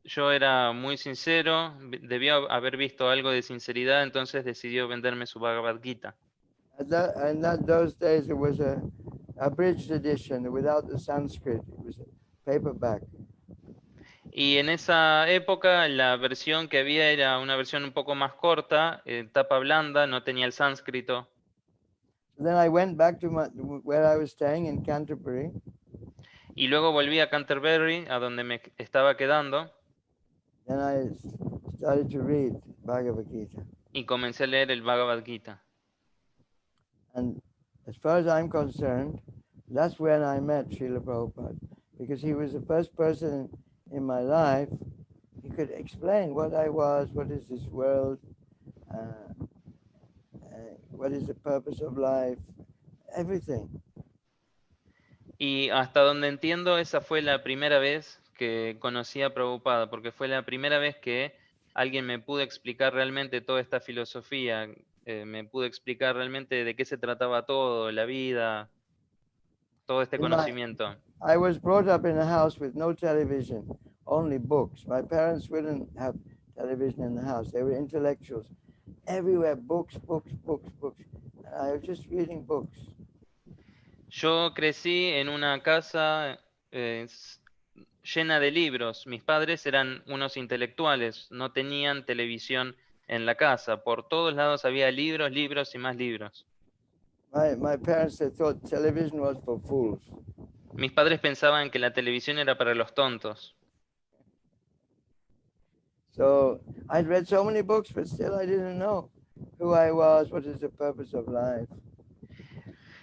yo era muy sincero, debió haber visto algo de sinceridad, entonces decidió venderme su Bhagavad Gita. Those days it was a abridged edition without the Sanskrit. It was a paperback. Y en esa época la versión que había era una versión un poco más corta, tapa blanda, no tenía el sánscrito. Then I went back to where I was staying in Canterbury. Y luego volví a Canterbury, a donde me estaba quedando. Then I started to read Bhagavad Gita. Y comencé a leer el Bhagavad Gita. And as far as I'm concerned, that's when I met Srila Prabhupada, because he was the first person in my life. He could explain what I was, what is this world, what is the purpose of life, everything. Y hasta donde entiendo, esa fue la primera vez que conocí a Prabhupada, porque fue la primera vez que alguien me pudo explicar realmente toda esta filosofía, me pudo explicar realmente de qué se trataba todo, la vida, todo este In my- conocimiento. I was brought up in a house with no television, only books. My parents wouldn't have television in the house. They were intellectuals. Everywhere, books, books, books, books. And I was just reading books. Yo crecí en una casa llena de libros. Mis padres eran unos intelectuales, no tenían televisión en la casa. Por todos lados había libros, libros y más libros. My parents, they thought television was for fools. Mis padres pensaban que la televisión era para los tontos. So I'd read so many books, but still I didn't know who I was, what is the purpose of life.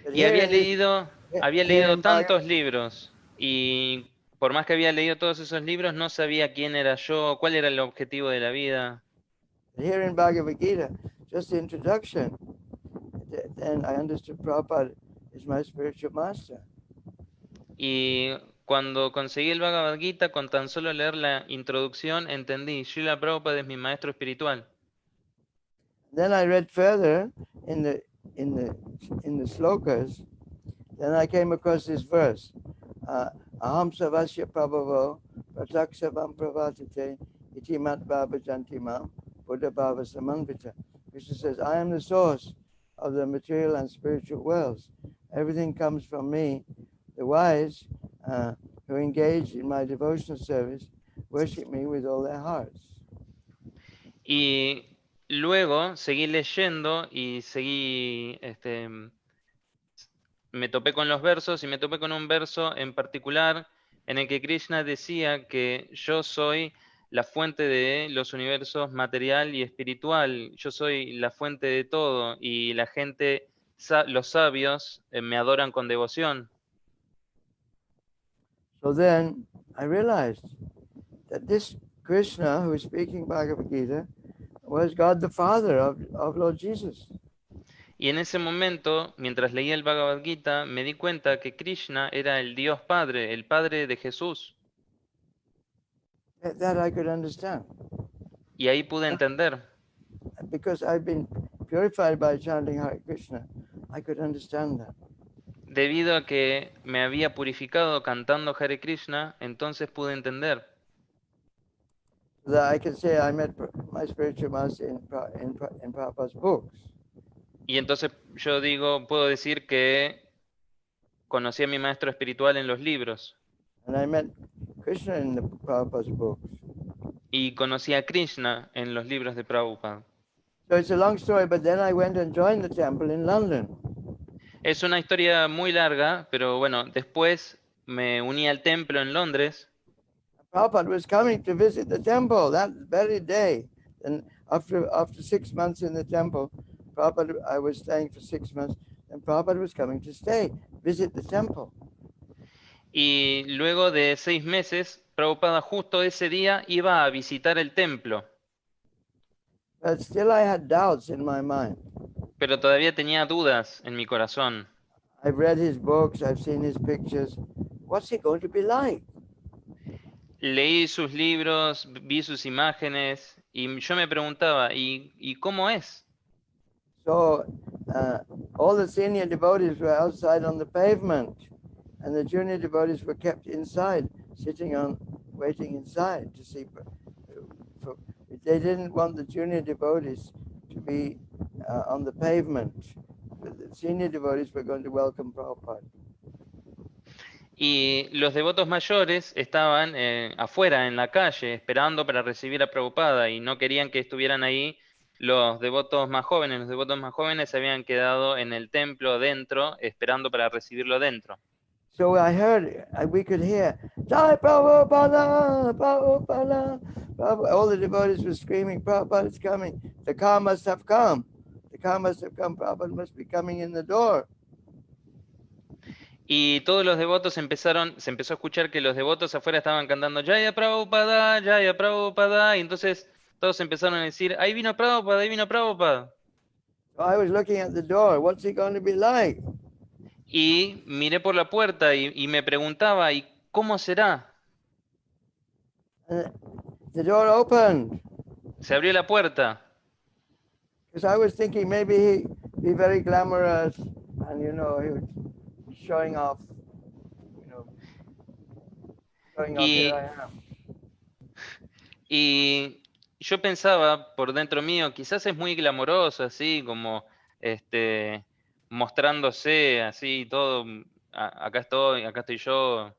But Y here había in this- leído here in tantos libros y por más que había leído todos esos libros no sabía quién era yo, cuál era el objetivo de la vida. Here in Bhagavad Gita, just the introduction, then I understood Prabhupada is my spiritual master. Y cuando conseguí el Bhagavad Gita, con tan solo leer la introducción, entendí, Srila Prabhupada es mi maestro espiritual. Then I read further in the slokas. Then I came across this verse: Aham savasya prabhavo prataksavam pravatite iti mat bhava jantimam buddha bhava samanvita. Krishna says, I am the source of the material and spiritual worlds. Everything comes from me. The wise who engage in my devotional service worship me with all their hearts. Y luego seguí leyendo y me topé con los versos y me topé con un verso en particular en el que Krishna decía que yo soy la fuente de los universos material y espiritual, yo soy la fuente de todo y la gente, los sabios, me adoran con devoción. So then I realized that this Krishna who is speaking Bhagavad Gita was God the Father of Lord Jesus. Y en ese momento, mientras leía el Bhagavad Gita, me di cuenta que Krishna era el Dios Padre, el Padre de Jesús. That I could understand. Y ahí pude entender. Because I've been purified by chanting Hare Krishna, I could understand that. Debido a que me había purificado cantando Hare Krishna, entonces pude entender. That I can say I met my spiritual master in Prabhupada's books. Y entonces yo puedo decir que conocí a mi maestro espiritual en los libros. And I met Krishna in the Prabhupada's books. Y conocí a Krishna en los libros de Prabhupada. So it's a long story, but then I went and joined the temple in London. Es una historia muy larga, pero bueno, después me uní al templo en Londres. Prabhupada was coming to visit the temple that very day. And after 6 months in the temple, Prabhupada, I was staying for 6 months, and Prabhupada was coming to visit the temple. Y luego de 6 meses, Prabhupada justo ese día iba a visitar el templo. But still I had doubts in my mind. Pero todavía tenía dudas en mi corazón. I've read his books, I've seen his pictures. What's he going to be like? Leí sus libros, vi sus imágenes y yo me preguntaba, ¿y cómo es? So all the senior devotees were outside on the pavement, and the junior devotees were kept inside, waiting inside to see. They didn't want the junior devotees to be on the pavement. The senior devotees were going to welcome Prabhupada. Y los devotos mayores estaban afuera, en la calle, esperando para recibir a Prabhupada y no querían que estuvieran ahí los devotos más jóvenes. Los devotos más jóvenes se habían quedado en el templo dentro, esperando para recibirlo dentro. So we could hear, Jai Prabhupada, Prabhupada, Prabhupada. All the devotees were screaming, Prabhupada is coming. The car must have come. The car must have come. Prabhupada must be coming in the door. Y todos los devotos se empezó a escuchar que los devotos afuera estaban cantando Jaya Prabhupada, y entonces todos empezaron a decir, ahí vino Prabhupada, ahí vino Prabhupada. So I was looking at the door, what's he going to be like? Y miré por la puerta y me preguntaba, ¿y cómo será? And the door opened. Se abrió la puerta. Because I was thinking maybe he'd be very glamorous and, you know, he was showing off, you know, showing off, here Y, I am. y yo pensaba por dentro mío, quizás es muy glamoroso, así como mostrándose así todo. Acá estoy yo,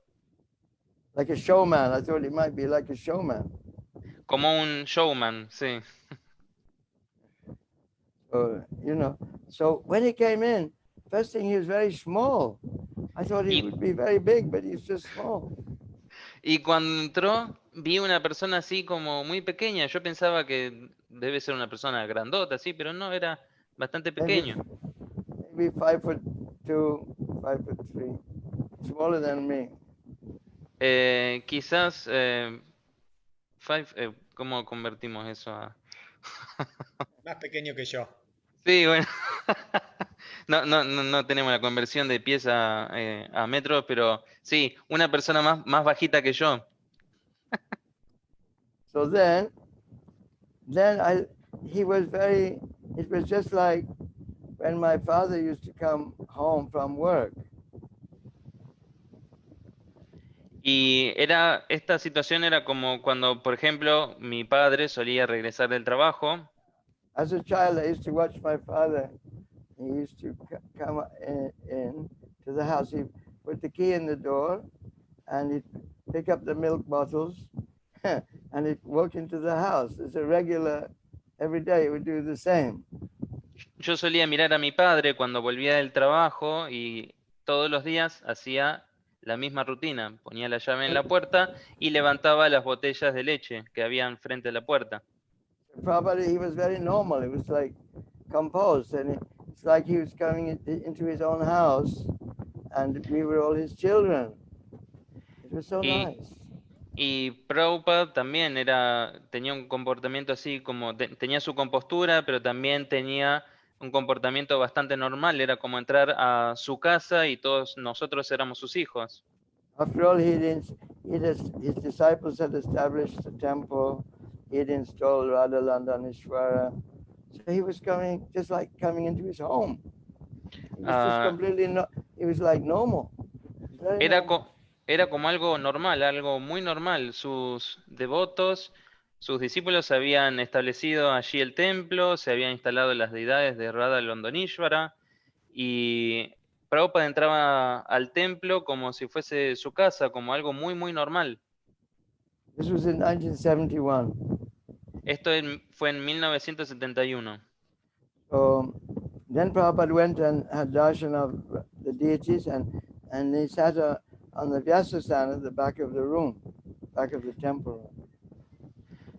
Like a showman. I thought he might be like a showman. como un showman, sí. So, you know, so when he came in, first thing he was very small. I thought he Y, would be very big, but he's just small. y cuando entró, vi una persona así como muy pequeña. Yo pensaba que debe ser una persona grandota, así, pero no, era bastante Maybe, pequeño. maybe 5'2", 5'3", smaller than me. Quizás, ¿cómo convertimos eso a...? Más pequeño que yo. Sí, bueno. No tenemos la conversión de pies a metros, pero sí, una persona más bajita que yo. So then he was it was just like when my father used to come home from work. Y esta situación era como cuando, por ejemplo, mi padre solía regresar del trabajo. As a child, I used to watch my father. He used to come in to the house. He'd put the key in the door, and he'd pick up the milk bottles, and he'd walk into the house. It's a regular, every day he would do the same. Yo solía mirar a mi padre cuando volvía del trabajo y todos los días hacía la misma rutina. Ponía la llave en la puerta y levantaba las botellas de leche que habían frente a la puerta. Probably he was very normal. It was like composed, and it's like he was coming into his own house, and we were all his children. It was so nice. Y Prabhupada también tenía un comportamiento así como, tenía su compostura, pero también tenía un comportamiento bastante normal. Era como entrar a su casa y todos nosotros éramos sus hijos. After all, his disciples had established the temple. He had installed Radha Landanishwara. So he was just like coming into his home. He was just completely, he was like normal. Era como algo normal, algo muy normal. Sus devotos, sus discípulos habían establecido allí el templo, se habían instalado las deidades de Radha Landanishwara y Prabhupada entraba al templo como si fuese su casa, como algo muy, muy normal. This was in 1971. Esto fue en 1971. So then Prabhupada went and had darshan of the deities, and he sat on the Vyasasana at the back of the room, back of the temple.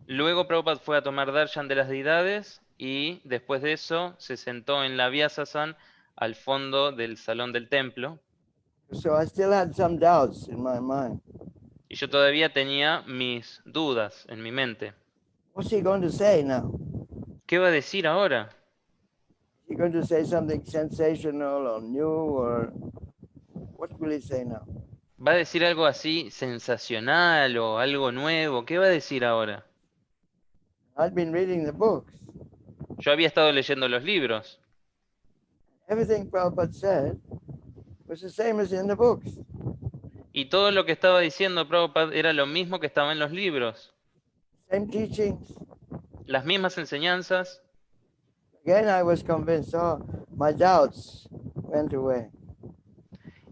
Luego Prabhupada fue a tomar darshan de las deidades y después de eso se sentó en la Vyasasana al fondo del salón del templo. So I still had some doubts in my mind. Y yo todavía tenía mis dudas en mi mente. What's he going to say now? ¿Qué va a decir ahora? Is he going to say something sensational or new, or what will he say now? ¿Va a decir algo así sensacional o algo nuevo? ¿Qué va a decir ahora? I'd been reading the books. Yo había estado leyendo los libros. Everything Prabhupada said was the same as in the books. Y todo lo que estaba diciendo Prabhupada era lo mismo que estaba en los libros. Same teachings. Las mismas enseñanzas. Again, I was convinced. My doubts went away.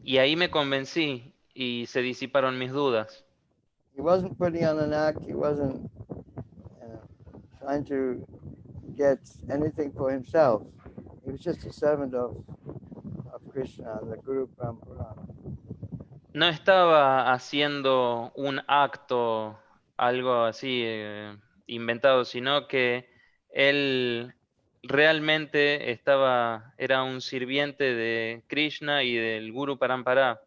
Y ahí me convencí y se disiparon mis dudas. He wasn't putting on an act. He wasn't trying to get anything for himself. He was just a servant of Krishna, the Guru Parampara. No estaba haciendo un acto, algo así inventado, sino que él realmente era un sirviente de Krishna y del Guru Parampara.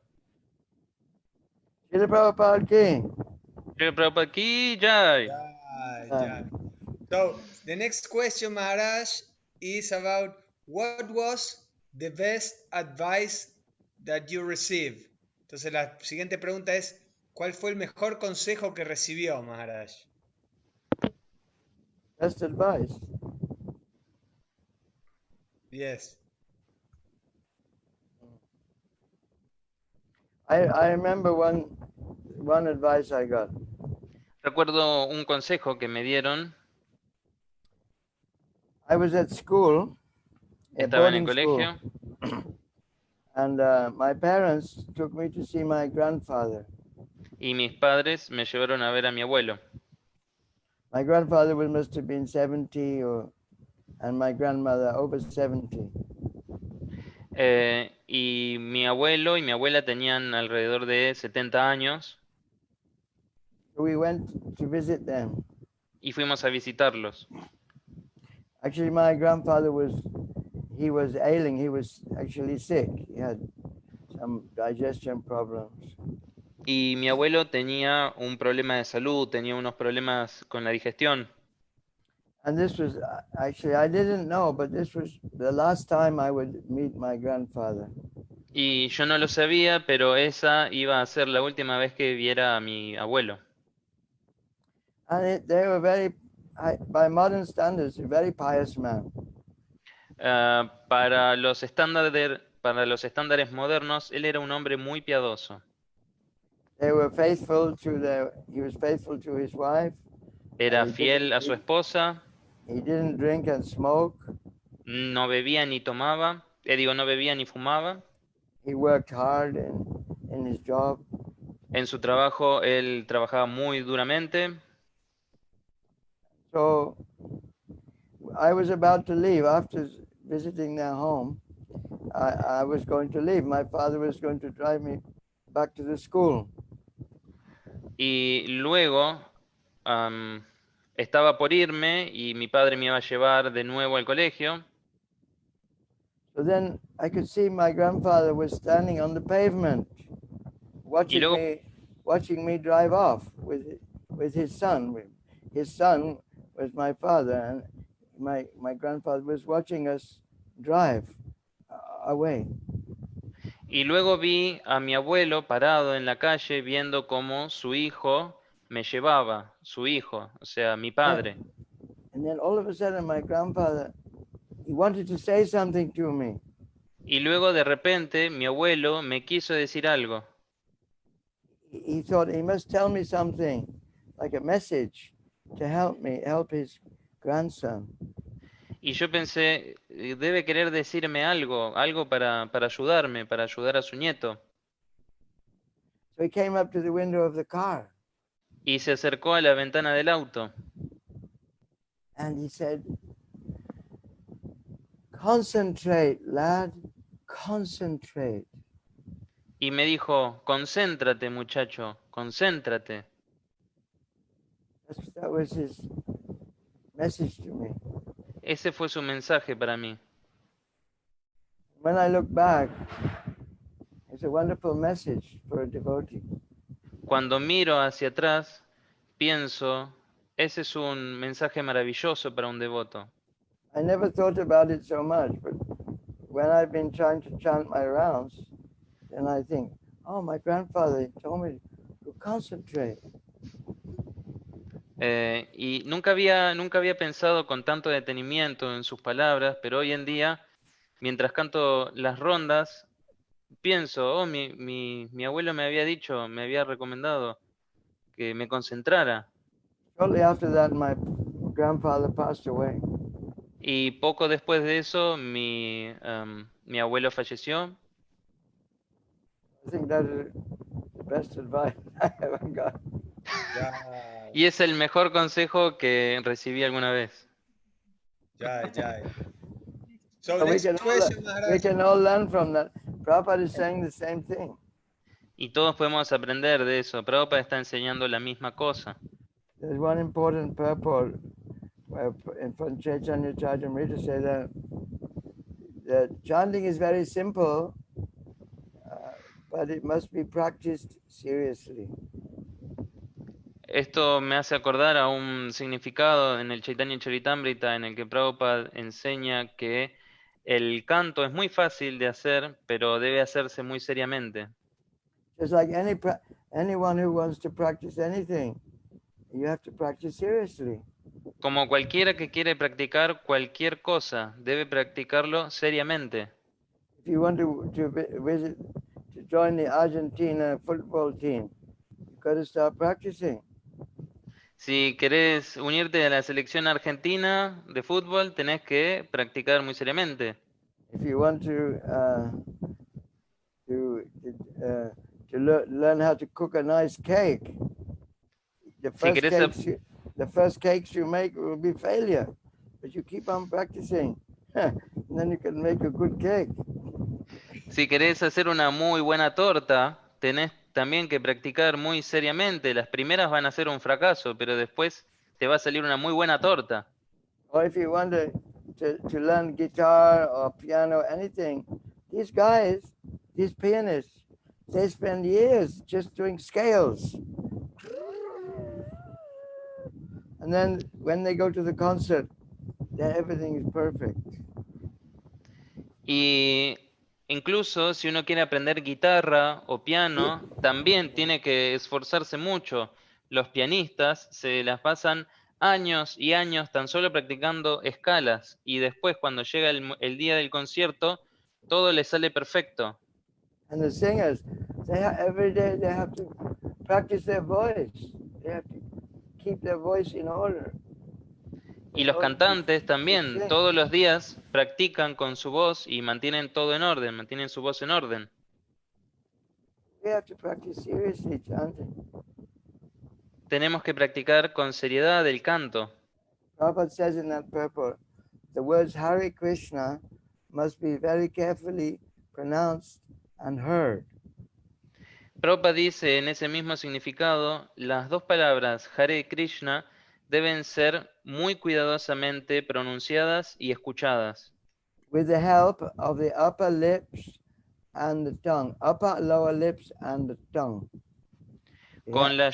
Srila Prabhupada ki. Srila Prabhupada ki jai. Jai. So the next question, Maharaj, is about what was the best advice that you received? Entonces la siguiente pregunta es, ¿cuál fue el mejor consejo que recibió, Maharaj? Best advice. Yes. I remember one advice I got. Recuerdo un consejo que me dieron. I was at school, a Estaba en el boarding school, colegio and my parents took me to see my grandfather. y mis padres me llevaron a ver a mi abuelo. My grandfather must have been 70, and my grandmother over 70. Y mi abuelo y mi abuela tenían alrededor de 70 años We went to visit them. y fuimos a visitarlos. Actually, my grandfather was ailing. He was actually sick. He had some digestion problems. Y mi abuelo tenía un problema de salud, tenía unos problemas con la digestión. And this was actually, I didn't know, but this was the last time I would meet my grandfather. Y yo no lo sabía, pero esa iba a ser la última vez que viera a mi abuelo. And they were by modern standards, a very pious man. Para los estándares modernos, él era un hombre muy piadoso. They were faithful he was faithful to his wife. Era fiel a su esposa. He didn't drink and smoke. No bebía ni tomaba. No bebía ni fumaba. He worked hard in his job. En su trabajo, él trabajaba muy duramente. So I was about to leave after visiting their home. I was going to leave. My father was going to drive me back to the school. Y luego estaba por irme y mi padre me iba a llevar de nuevo al colegio. So then I could see my grandfather was standing on the pavement, watching me drive off with his son. His son was my father, and my grandfather was watching us drive away. Y luego vi a mi abuelo parado en la calle viendo cómo su hijo me llevaba, su hijo, o sea, mi padre. And then all of a sudden my grandfather, he wanted to say something to me. Y luego de repente mi abuelo me quiso decir algo. He thought he must tell me something, like a message to help his grandson. Y yo pensé, debe querer decirme algo para ayudarme, para ayudar a su nieto. So he came up to the window of the car. Y se acercó a la ventana del auto. And he said, "Concentrate, lad, concentrate." Y me dijo, concéntrate, muchacho, concéntrate. That was his message to me. Ese fue su mensaje para mí. When I look back, it's a wonderful message for a devotee. Cuando miro hacia atrás, pienso, ese es un mensaje maravilloso para un devoto. I never thought about it so much, but when I've been trying to chant my rounds, then I think, oh, my grandfather told me to concentrate. Y nunca había pensado con tanto detenimiento en sus palabras, pero hoy en día, mientras canto las rondas, pienso, oh, mi abuelo me había recomendado que me concentrara. Shortly after that, my grandfather passed away. Y poco después de eso, mi abuelo falleció. I think that is the best advice I ever got. Y es el mejor consejo que recibí alguna vez. Jai. So So next question, we Maharaj. can all learn from that. Prabhupada is saying the same thing. Y todos podemos aprender de eso. Prabhupada está enseñando la misma cosa. There's one important purport from Chaitanya Charitamrita say that chanting is very simple, but it must be practiced seriously. Esto me hace acordar a un significado en el Chaitanya Charitamrita en el que Prabhupada enseña que El canto es muy fácil de hacer, pero debe hacerse muy seriamente. Just like anyone who wants to practice anything, you have to practice seriously. Como cualquiera que quiere practicar cualquier cosa, debe practicarlo seriamente. If you want to join the Argentina football team, you've got to start practicing. Si querés unirte a la selección argentina de fútbol, tenés que practicar muy seriamente. If you want to learn how to cook a nice cake, the first cakes you make will be failure, but you keep on practicing, and then you can make a good cake. Si querés hacer una muy buena torta, tenés también que practicar muy seriamente. Las primeras van a ser un fracaso, pero después te va a salir una muy buena torta. Or if you want to learn guitar or piano, anything, these guys, these pianists, they spend years just doing scales. And then when they go to the concert, everything is perfect. Y incluso si uno quiere aprender guitarra o piano, también tiene que esforzarse mucho. Los pianistas se las pasan años y años tan solo practicando escalas y después cuando llega el día del concierto, todo les sale perfecto. And the singers, every day they have to practice their voice. They have to keep their voice in order. Y los cantantes también, todos los días practican con su voz y mantienen todo en orden, mantienen su voz en orden. We have to practice seriously chanting. Tenemos que practicar con seriedad el canto. Prabhupada says in that purport, the words Hare Krishna must be very carefully pronounced and heard. Prabhupada dice en ese mismo significado, las dos palabras Hare Krishna deben ser muy cuidadosamente pronunciadas y escuchadas. With the help of the upper lips and the tongue, upper lower lips and the tongue. Con la,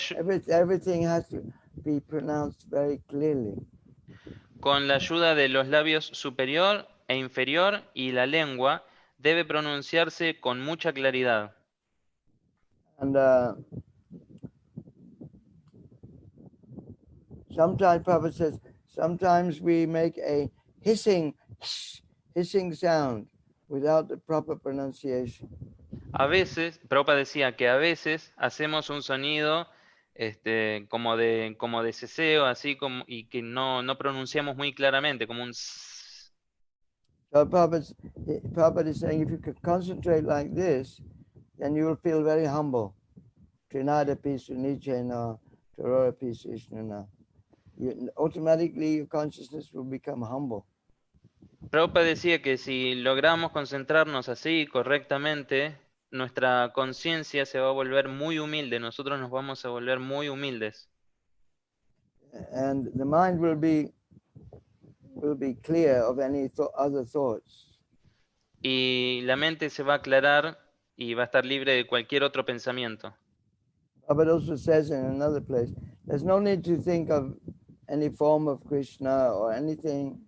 everything has to be pronounced very clearly. Con la ayuda de los labios superior e inferior y la lengua debe pronunciarse con mucha claridad. And sometimes Prabhupada says, sometimes we make a hissing sound without the proper pronunciation. A veces, Prabhupada decía que a veces hacemos un sonido como de ceseo, así como, y que no pronunciamos muy claramente, como un s. So Prabhupada is saying, if you could concentrate like this, then you will feel very humble. Trinadapi Sunichena, Tarorapi Sishnana. Automatically your consciousness will become humble. Prabhupada decía que si logramos concentrarnos así correctamente, nuestra conciencia se va a volver muy humilde, nosotros nos vamos a volver muy humildes. And the mind will be clear of any other thoughts. Y la mente se va a aclarar y va a estar libre de cualquier otro pensamiento. But also says in another place, there's no need to think of any form of Krishna or anything.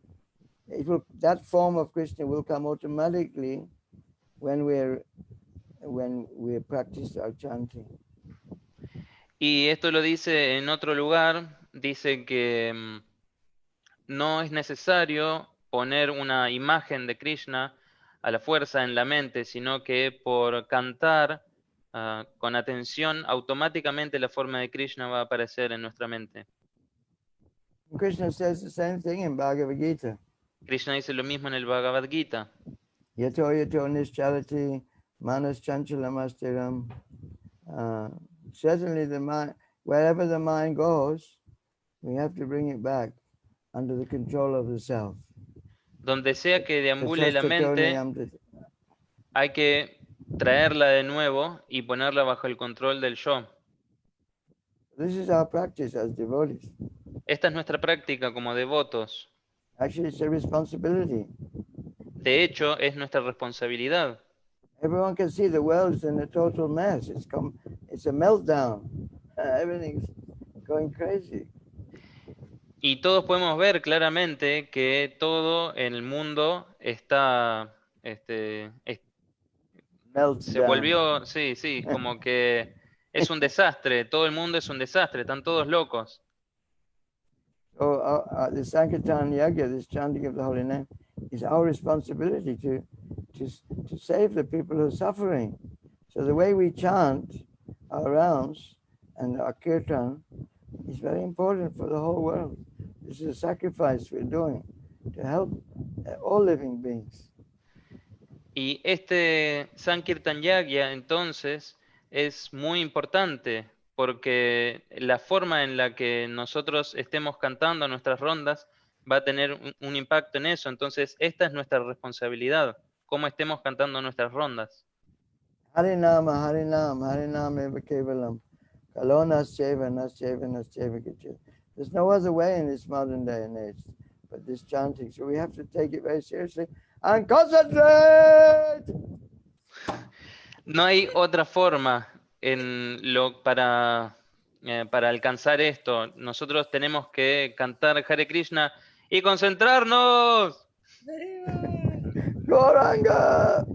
That form of Krishna will come automatically when we practice our chanting. Y esto lo dice en otro lugar, dice que no es necesario poner una imagen de Krishna a la fuerza en la mente, sino que por cantar con atención, automáticamente la forma de Krishna va a aparecer en nuestra mente. Krishna says the same thing in Bhagavad Gita. Krishna dice lo mismo en el Bhagavad Gita. Yato yato nischalati manas chanchalamastheram. Certainly the mind, wherever the mind goes, we have to bring it back under the control of the self. Donde sea que deambule la mente, hay que traerla de nuevo y ponerla bajo el control del yo. This is our practice as devotees. Esta es nuestra práctica como devotos. Actually, it's a responsibility. De hecho, es nuestra responsabilidad. Everyone can see the world is in a total mess. It's a meltdown. Everything's going crazy. Y todos podemos ver claramente que todo en el mundo está, Melts se down. volvió, sí, como que es un desastre, todo el mundo es un desastre, están todos locos. So the Sankirtan Yagya, this chanting of the holy name, is our responsibility to save the people who are suffering. So the way we chant our rounds and our kirtan is very important for the whole world. This is a sacrifice we're doing to help all living beings. Y este Sankirtan Yagya, entonces, es muy importante porque la forma en la que nosotros estemos cantando nuestras rondas va a tener un impacto en eso. Entonces, esta es nuestra responsabilidad, cómo estemos cantando nuestras rondas. Harinama, Harinam, Harinam eva kevalam. Kalonas cheva, nas cheva, nas cheva kicheva. There's no other way in this modern day and age but this chanting. So we have to take it very seriously and concentrate. No hay otra forma para alcanzar esto. Nosotros tenemos que cantar Hare Krishna y concentrarnos. Gauranga.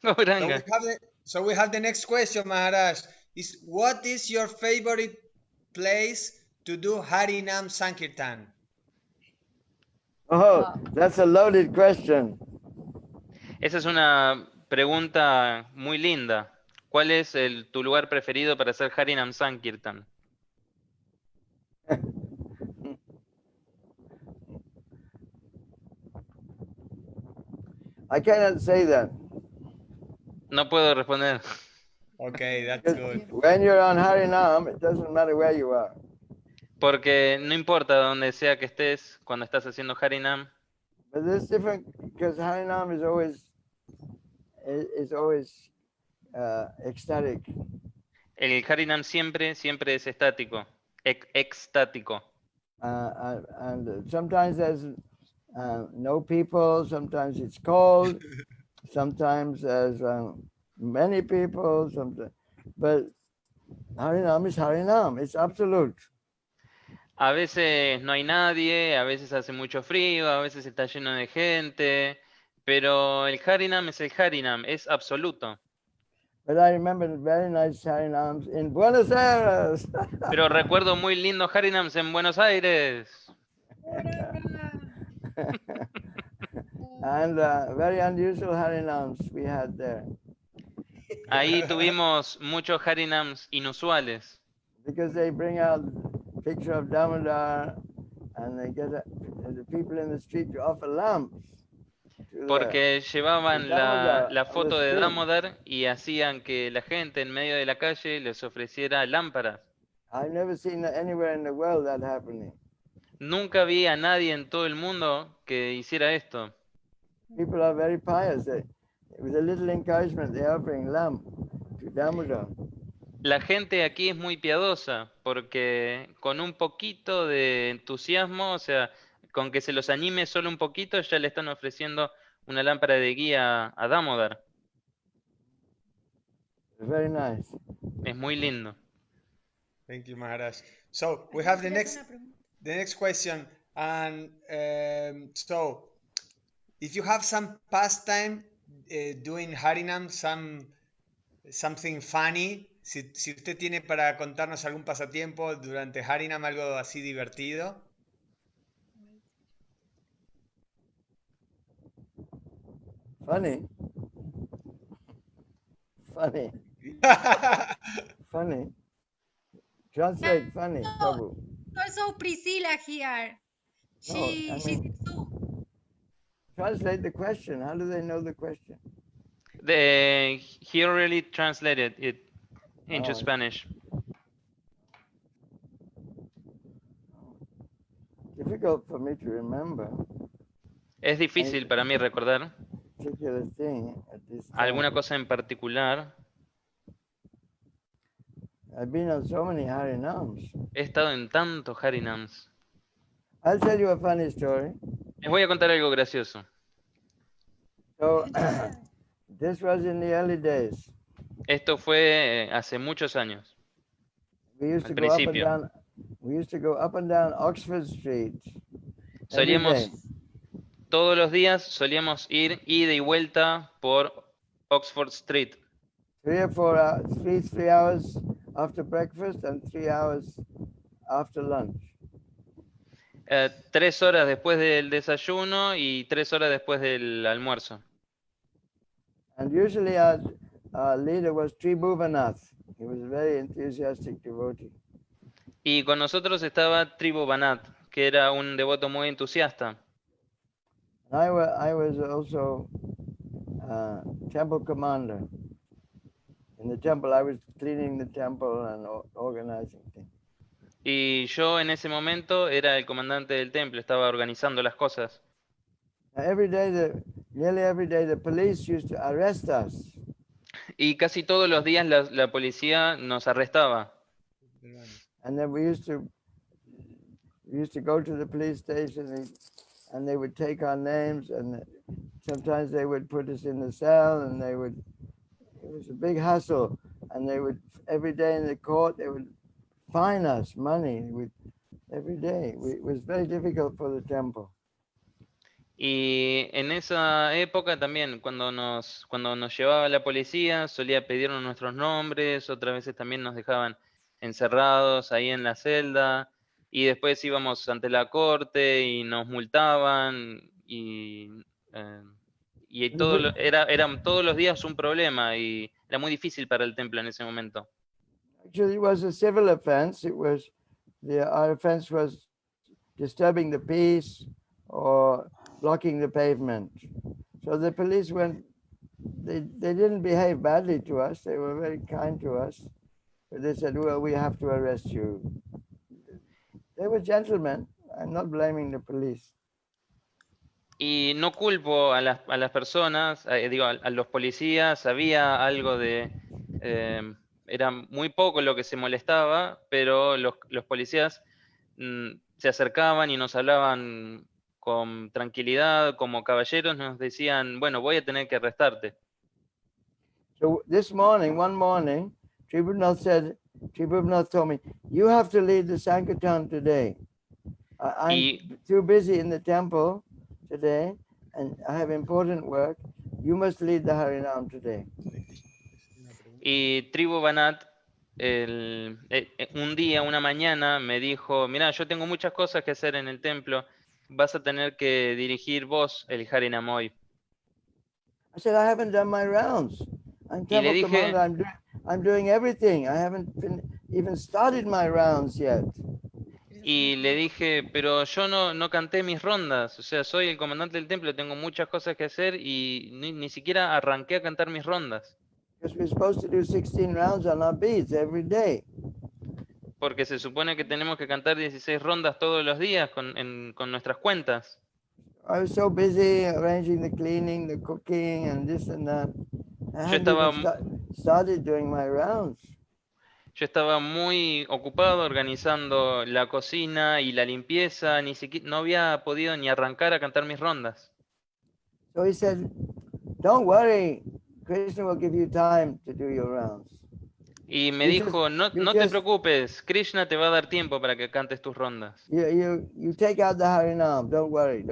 Gauranga. So we have the next question, Maharaj. What is your favorite place to do Harinam Sankirtan? Oh, that's a loaded question. Esa es una pregunta muy linda. ¿Cuál es tu lugar preferido para hacer Harinam Sankirtan? I cannot say that. No puedo responder. Okay, that's good. When you're on Harinam, it doesn't matter where you are. Porque no importa donde sea que estés cuando estás haciendo Harinam. But it's different because Harinam is always ecstatic. El Harinam siempre es estático, extático. And sometimes there's no people, sometimes it's cold, sometimes there's many people, but Harinam is Harinam, it's absolute. A veces no hay nadie, a veces hace mucho frío, a veces está lleno de gente, pero el Harinam es el Harinam, es absoluto. But I remember very nice Harinams in Buenos Aires. Pero recuerdo muy lindos Harinams en Buenos Aires. And very unusual Harinams we had there. Ahí tuvimos muchos Harinams inusuales. Because they bring out picture of Damodar and they get the people in the street to offer lamps. Porque llevaban la foto de Damodar y hacían que la gente en medio de la calle les ofreciera lámparas. I've never seen anywhere in the world that happening. Nunca vi a nadie en todo el mundo que hiciera esto. People are very pious. With a little encouragement, they offering lamp to Damodar. La gente aquí es muy piadosa porque con un poquito de entusiasmo, o sea, con que se los anime solo un poquito, ya le están ofreciendo una lámpara de guía a Damodar. Very nice. Es muy lindo. Thank you, Maharaj. So we have the next question, and so if you have some pastime doing Harinam, something funny, si usted tiene para contarnos algún pasatiempo durante Harinam, algo así divertido. Funny. Translate funny, Prabhu. Also Priscilla here. She's Translate the question. How do they know the question? He already translated it into Spanish. Difficult for me to remember. Es difícil para mí recordar Particular thing at this time. alguna cosa en particular. I've been on so many Harinams. He estado en tantos Harinams. I'll tell you a funny story. Les voy a contar algo gracioso. So, this was in the early days. Esto fue hace muchos años. We used Al to go up and principio. down. We used to go up and down Oxford Street every Solíamos, day. todos los días solíamos ir ida y vuelta por Oxford Street. 3 or 4 hours, 3 hours after breakfast and 3 hours after lunch. 3 horas después del desayuno y 3 horas después del almuerzo. And usually our leader was Tribhuvanath. He was a very enthusiastic devotee. Y con nosotros estaba Tribhuvanat, que era un devoto muy entusiasta. I was also temple commander. In the temple, I was cleaning the temple and organizing things. Y yo en ese momento era el comandante del templo, estaba organizando las cosas. Now, nearly every day, the police used to arrest us. Y casi todos los días la policía nos arrestaba. And then we used to go to the police station and they would take our names, and sometimes they would put us in the cell, and it was a big hassle, and they would, every day in the court, they would fine us money every day. It was very difficult for the temple. Y en esa época también, cuando nos llevaba la policía, solía pedirnos nuestros nombres, otras veces también nos dejaban encerrados ahí en la celda, y después íbamos ante la corte y nos multaban, y eran todos los días un problema, y era muy difícil para el templo en ese momento. Actually, it was a civil offense. Our offense was disturbing the peace or blocking the pavement. So the police they didn't behave badly to us. They were very kind to us. But they said, well, we have to arrest you. They were gentlemen. I'm not blaming the police. Y no culpo a las personas, digo, a los policías, había algo de... era muy poco lo que se molestaba, pero los policías se acercaban y nos hablaban con tranquilidad, como caballeros, nos decían, bueno, voy a tener que arrestarte. So one morning, Tribhuvanath told me, you have to lead the Sankirtan today. I'm too busy in the temple today, and I have important work. You must lead the Harinam today. Y Tribhuvanat un día, una mañana, me dijo, mira, yo tengo muchas cosas que hacer en el templo, vas a tener que dirigir vos el Harinam hoy. I said, I haven't done my rounds. I'm temple commander. I'm doing everything. I haven't even started my rounds yet. Y le dije, pero yo no canté mis rondas, o sea, soy el comandante del templo, tengo muchas cosas que hacer y ni siquiera arranqué a cantar mis rondas. Because we're supposed to do 16 rounds on our beads every day. Porque se supone que tenemos que cantar 16 rondas todos los días con nuestras cuentas. I was so busy arranging the cleaning, the cooking, and this and that. I hadn't even started doing my rounds. Yo estaba muy ocupado organizando la cocina y la limpieza, ni siquiera no había podido ni arrancar a cantar mis rondas. So he said, "Don't worry, Krishna will give you time to do your rounds." Y me dijo, no te preocupes, Krishna te va a dar tiempo para que cantes tus rondas. You take out the Harinam, don't worry.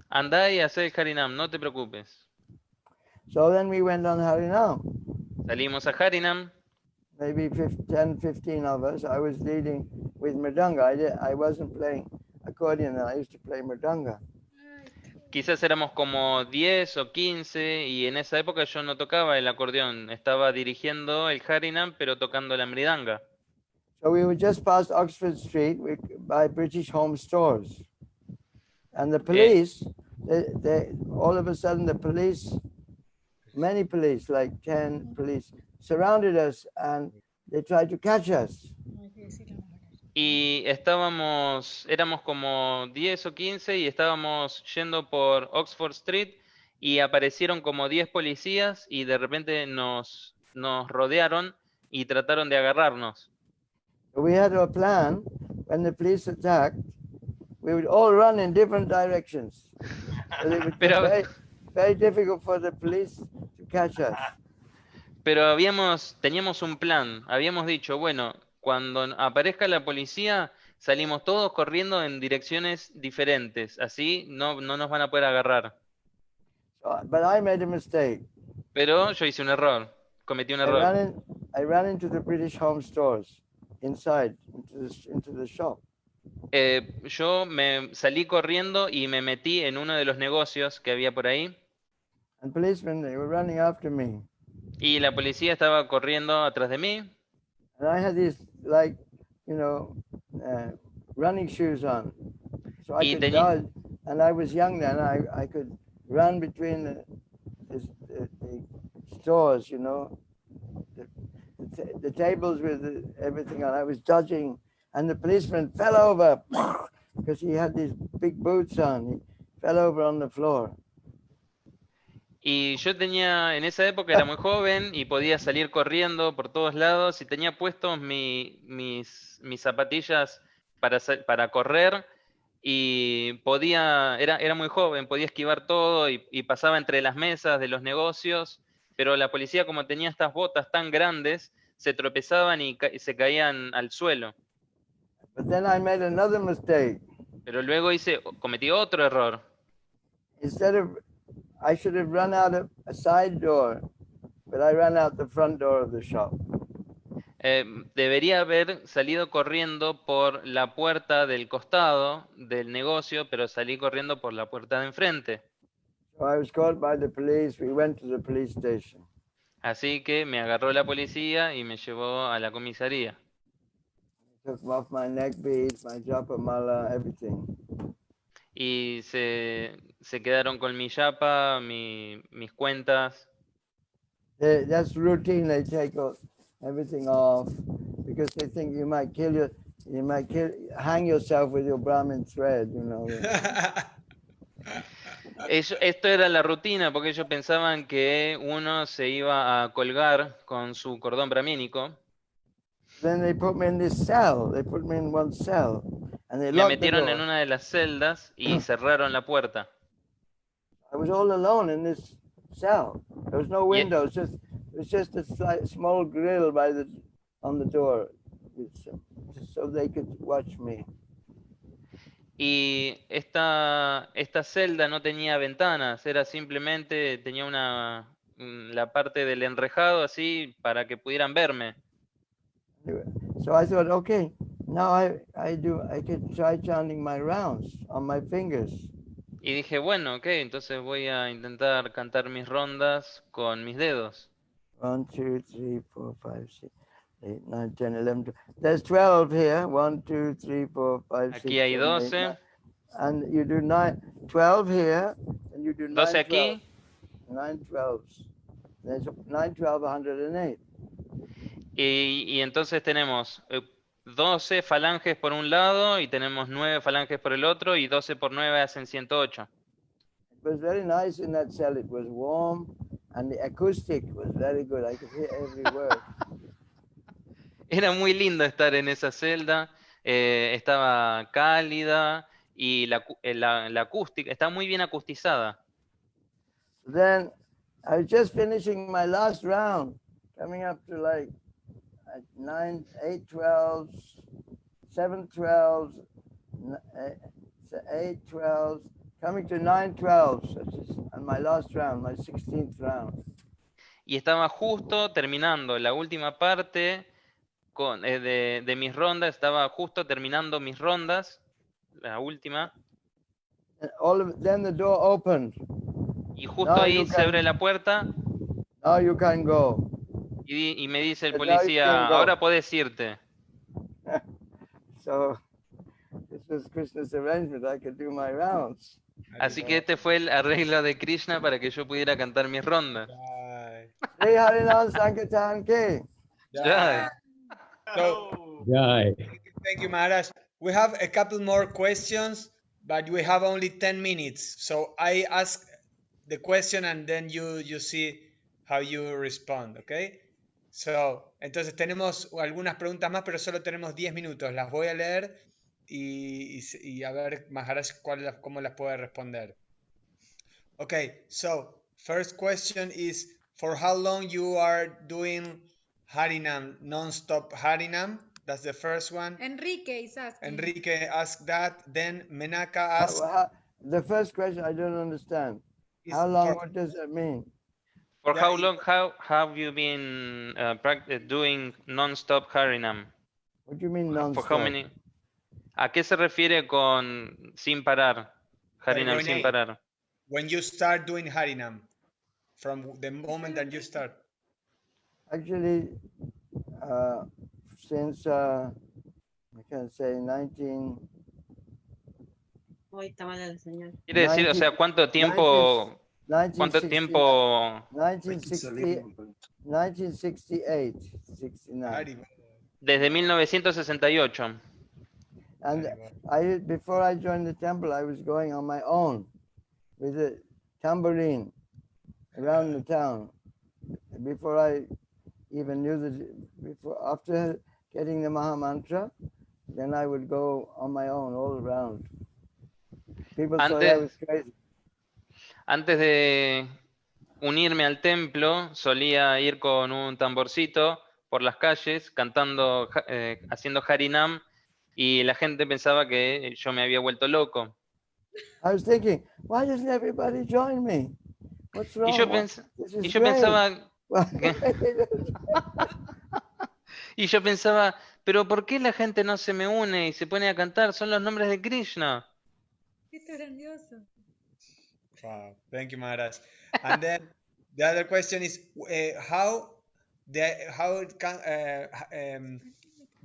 Andá y hacé el Harinam, no te preocupes. So then we went on Harinam. Salimos a Harinam. Maybe 10, 15 of us. I was leading with Mridanga. I wasn't playing accordion, I used to play Mridanga. Quizás éramos como 10 o 15 y en esa época yo no tocaba el acordeón, estaba dirigiendo el Harinam pero tocando la mridanga. So we were just past Oxford Street by British Home Stores. And the police, all of a sudden the police, many police, like 10 police, surrounded us and they tried to catch us. Y éramos como 10 o 15 y estábamos yendo por Oxford Street y aparecieron como 10 policías y de repente nos rodearon y trataron de agarrarnos. We had a plan. When the police attacked, we would all run in different directions. So it would be very difficult for the police to catch us. Pero teníamos un plan. Habíamos dicho, bueno, cuando aparezca la policía, salimos todos corriendo en direcciones diferentes. Así no nos van a poder agarrar. But I made a mistake. Pero yo hice un error. Cometí un I error. ran into the British Home Stores, inside, into the shop. Yo me salí corriendo y me metí en uno de los negocios que había por ahí. And policemen, they were running after me. Y la policía estaba corriendo atrás de mí. And I had these, like, running shoes on. So I could dodge. And I was young then. I could run between the stores, the tables with everything on. I was dodging. And the policeman fell over because he had these big boots on. He fell over on the floor. Y yo tenía, en esa época era muy joven y podía salir corriendo por todos lados y tenía puestos mis zapatillas para correr y era muy joven, podía esquivar todo y pasaba entre las mesas de los negocios, pero la policía, como tenía estas botas tan grandes, se tropezaban y se caían al suelo. But then I made another mistake. Pero luego cometí otro error. I should have run out of a side door, but I ran out the front door of the shop. Debería haber salido corriendo por la puerta del costado del negocio, pero salí corriendo por la puerta de enfrente. So I was caught by the police. We went to the police station. Así que me agarró la policía y me llevó a la comisaría. Took off my neck beads, my japamala, everything. Y se quedaron con mi yapa, mis cuentas. That's routine. They take everything off because they think you might hang yourself with your Brahmin thread, Esto era la rutina porque ellos pensaban que uno se iba a colgar con su cordón brahmínico. Then they put me in this cell. They put me in one cell. And they Me locked the metieron door. en una de las celdas y cerraron la puerta. I was all alone in this cell. There was no windows. It was just a small grill on the door, so they could watch me. Y esta celda no tenía ventanas, era simplemente, tenía la parte del enrejado así para que pudieran verme. So I thought, okay, now I could try chanting my rounds on my fingers. Y dije, bueno, ok, entonces voy a intentar cantar mis rondas con mis dedos. 1, 2, 3, 4, 5, 6, 8, 9, 10, 11, 12. There's 12 here. 1, 2, 3, 4, 5, 6, Aquí hay 7, 8, 12. 9. And you do 12 here, and you do 9, 12 aquí. 9 12s. There's 9, 12, 108. Y entonces tenemos 12 falanges por un lado y tenemos 9 falanges por el otro y 12 por 9 hacen 108. It was very nice in that cell. It was warm and the acoustic was very good. I could hear every word. Era muy lindo estar en esa celda, estaba cálida y la acústica, está muy bien acustizada. Then I was just finishing my last round, coming up to like 9, 8, 12s, 7, 12s, 8, 12s, coming to 9, 12s. And my last round, my 16th round. Y estaba justo terminando la última parte de mis rondas, estaba justo terminando mis rondas, la última. And then the door opened. Y justo ahí se abre la puerta. Now you can go. Y me dice el But now you policía, can go. ahora podés irte. So this was Krishna's arrangement. I could do my rounds. Así que este fue el arreglo de Krishna para que yo pudiera cantar mis rondas. Hey, Harinam Sankirtan Ki. Jai. So, Jai. thank you, Maharaj. We have a couple more questions, but we have only 10 minutes. So I ask the question and then you see how you respond, okay? So, entonces tenemos algunas preguntas más, pero solo tenemos 10 minutos. Las voy a leer y a ver, Maharaj, cómo las puede responder. Okay, so first question is, for how long you are doing Harinam, non-stop Harinam? That's the first one. Enrique is asking. Enrique asked that. Then Menaka asked. The first question I don't understand. How long? What does that mean? For how long have you been doing non-stop Harinam? What do you mean non-stop? For how many? ¿A qué se refiere con sin parar? Harinam sin parar. When you start doing Harinam, from the moment that you start. Actually, since I can say 19. Hoy está mala la señal. Quiere decir, o sea, ¿cuánto tiempo? ¿Cuánto tiempo? 1968, 69. Desde 1968. And before I joined the temple, I was going on my own with a tambourine around the town. Before I even knew after getting the Maha Mantra, then I would go on my own all around. People thought I was crazy. Antes de unirme al templo, solía ir con un tamborcito por las calles, cantando, haciendo Harinam, y la gente pensaba que yo me había vuelto loco. I was thinking, why doesn't everybody join me? What's wrong? Y yo pensaba, y yo pensaba, pero ¿por qué la gente no se me une y se pone a cantar? Son los nombres de Krishna. Esto es grandioso. Wow, thank you, Maharaj. And then the other question is how the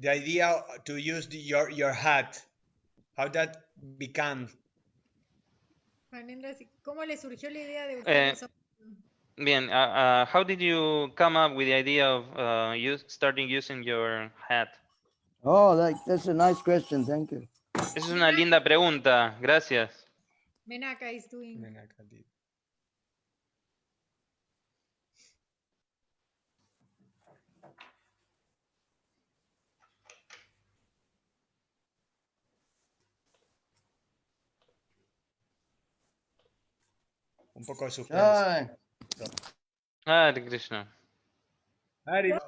idea to use your hat, how that began. ¿Cómo le surgió la idea de usar Bien, how did you come up with the idea of starting using your hat? Oh, that's a nice question. Thank you. Esa es una linda pregunta. Gracias. Menaka is doing. Menaka did. Un poco de suspense. Hare Krishna. Hare.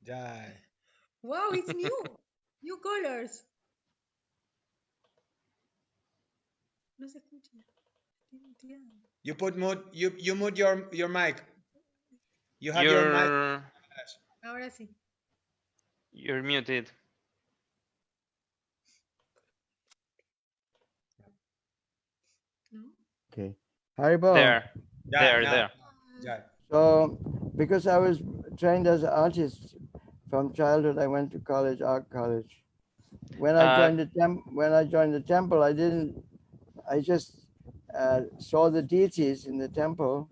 Jai. Wow, it's new. New colors. No se escucha. You mute your mic. You have your mic. Ahora sí. You're muted. No? Okay. Haribol. There. So, because I was trained as an artist from childhood, I went to college, art college. When I joined the temple, I just saw the deities in the temple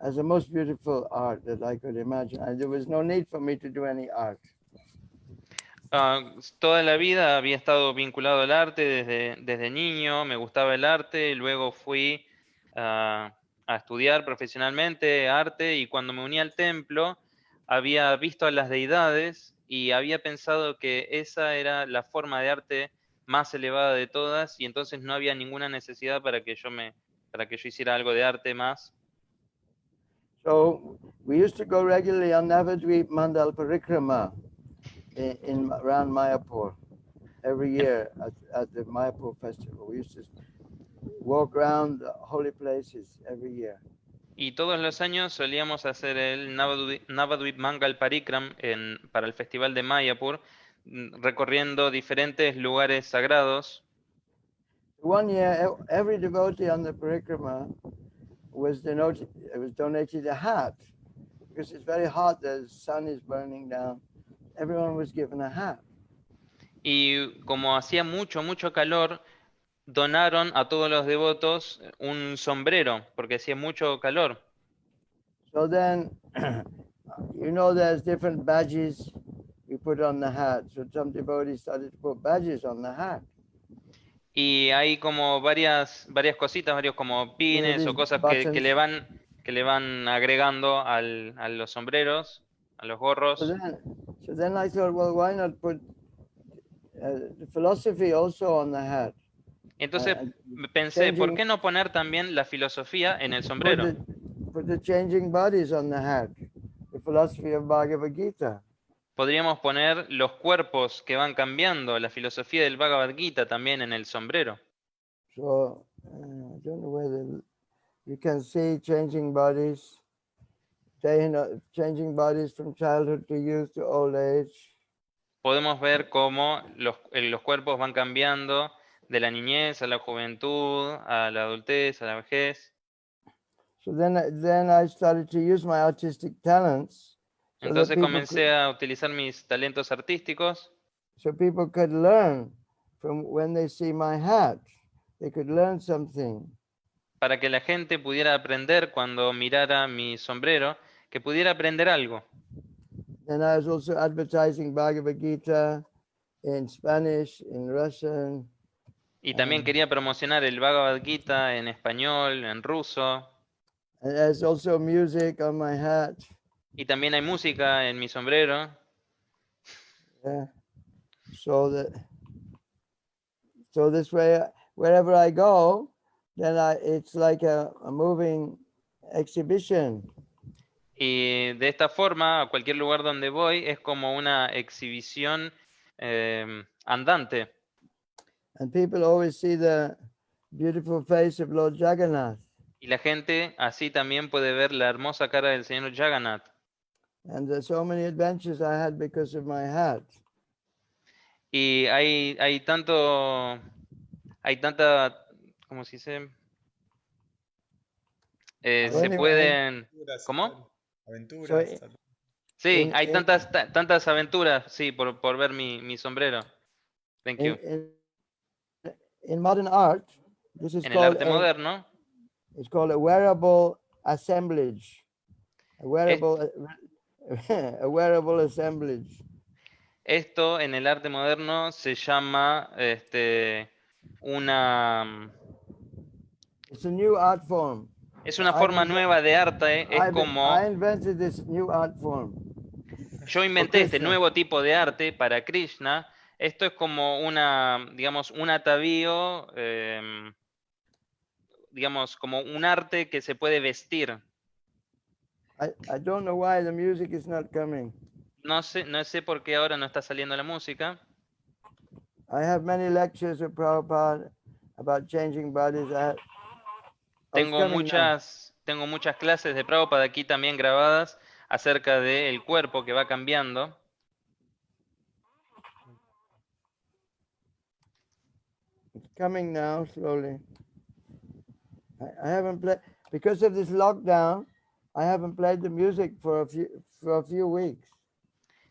as the most beautiful art that I could imagine. And there was no need for me to do any art. Toda la vida había estado vinculado al arte desde niño, me gustaba el arte, luego fui a estudiar profesionalmente arte y cuando me uní al templo había visto a las deidades y había pensado que esa era la forma de arte más elevada de todas y entonces no había ninguna necesidad para que yo hiciera algo de arte más. So we used to go regularly on Navadvip Mandal Parikrama around Mayapur every year at the Mayapur festival. We used to walk around the holy places every year. Y todos los años solíamos hacer el Navadvip Mangal Parikram para el festival de Mayapur, recorriendo diferentes lugares sagrados. One year, every devotee on the parikrama was donated a hat because it's very hot. The sun is burning down. Everyone was given a hat. Y como hacía mucho calor, donaron a todos los devotos un sombrero porque hacía mucho calor. So then, there's different badges we put on the hat. So some devotees started to put badges on the hat. Y hay como varias cositas, varios como pines o cosas que le van agregando a los sombreros, a los gorros. So then I thought, well, why not put the philosophy also on the hat? Entonces pensé, ¿por qué no poner también la filosofía en el sombrero? Put the changing bodies on the hat, the philosophy of Bhagavad Gita. Podríamos poner los cuerpos que van cambiando, la filosofía del Bhagavad Gita también en el sombrero. So, I don't know whether you can see changing bodies, changing bodies from childhood to youth to old age. Podemos ver cómo los cuerpos van cambiando de la niñez a la juventud, a la adultez, a la vejez. So then I started to use my artistic talents. So that Entonces people comencé a utilizar mis talentos artísticos so people could learn from when they see my hat. They could learn something. para que la gente pudiera aprender cuando mirara mi sombrero, que pudiera aprender algo. And I was also advertising Bhagavad Gita in Spanish, in Russian. Y también quería promocionar el Bhagavad Gita en español, en ruso. And there's also music on my hat. Y también hay música en mi sombrero. Yeah. So this way, wherever I go, then it's like a moving exhibition. Y de esta forma, a cualquier lugar donde voy, es como una exhibición andante. And people always see the beautiful face of Lord Jagannath. Y la gente así también puede ver la hermosa cara del Señor Jagannath. And there's so many adventures I had because of my hat. Y hay tanta, ¿cómo se dice? Se pueden, ¿cómo? Aventuras. Sí, hay tantas aventuras, sí, por ver mi sombrero. Thank you. In modern art, this is En el arte moderno, it's called a wearable assemblage. A wearable assemblage. Esto en el arte moderno se llama It's a new art form. Es una forma nueva de arte, es como... I invented this new art form. Yo inventé este nuevo tipo de arte para Krishna. Esto es como digamos, un atavío, digamos, como un arte que se puede vestir. I don't know why the music is not coming. No sé por qué ahora no está saliendo la música. I have many lectures with Prabhupada about changing bodies. Tengo muchas clases de Prabhupada aquí también grabadas acerca del cuerpo que va cambiando. It's coming now slowly. I haven't played because of this lockdown. I haven't played the music for a few weeks.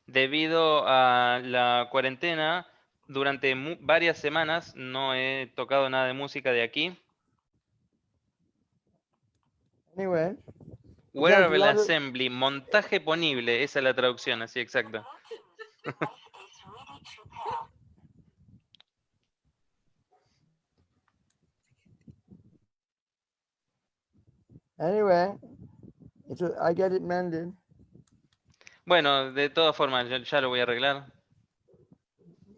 Debido a la cuarentena, durante varias semanas no he tocado nada de música de aquí. Anyway. Wearable Assembly, montaje ponible, esa es la traducción, así exacta. Anyway, I get it mended. Bueno, de todas formas, ya lo voy a arreglar.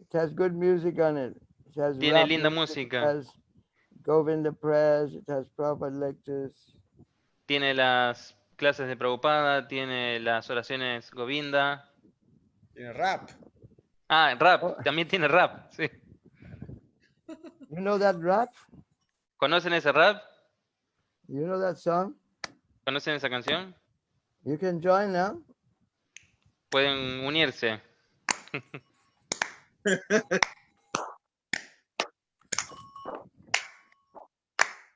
It has good music on it. It has Tiene linda música. It has Govinda prayers. It has Prabhupada lectures. Tiene las clases de Prabhupada, tiene las oraciones Govinda. Tiene rap. Ah, rap, también tiene rap, sí. You know that rap? ¿Conocen ese rap? You know that song? ¿Conocen esa canción? You can join now. Pueden unirse.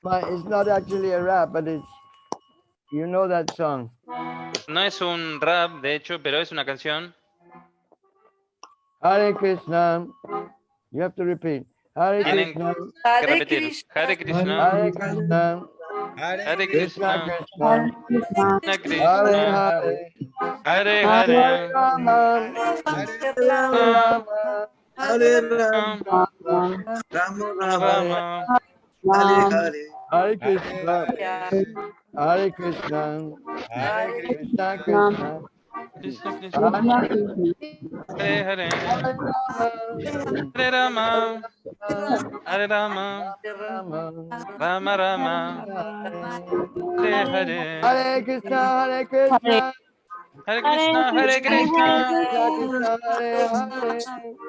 It's not actually a rap, but you know that song. No es un rap, de hecho, pero es una canción. Hare Krishna. You have to repeat. Hare Krishna. Que repetir. Hare Krishna. Hare Krishna. Hare Krishna. Krishna. Krishna Krishna. Hare Hare. Hare Hare. Rama. Hare Rama. Rama Rama. Hare Hare. Hare Krishna. Hare Krishna. Hare Krishna. Krishna. Krishna Krishna. Hare Hare. Hare Rama. Hare Rama. Rama Rama. Hare Hare. Hare Krishna. Hare Krishna. Hare Krishna, Hare Krishna, Krishna Hare Hare,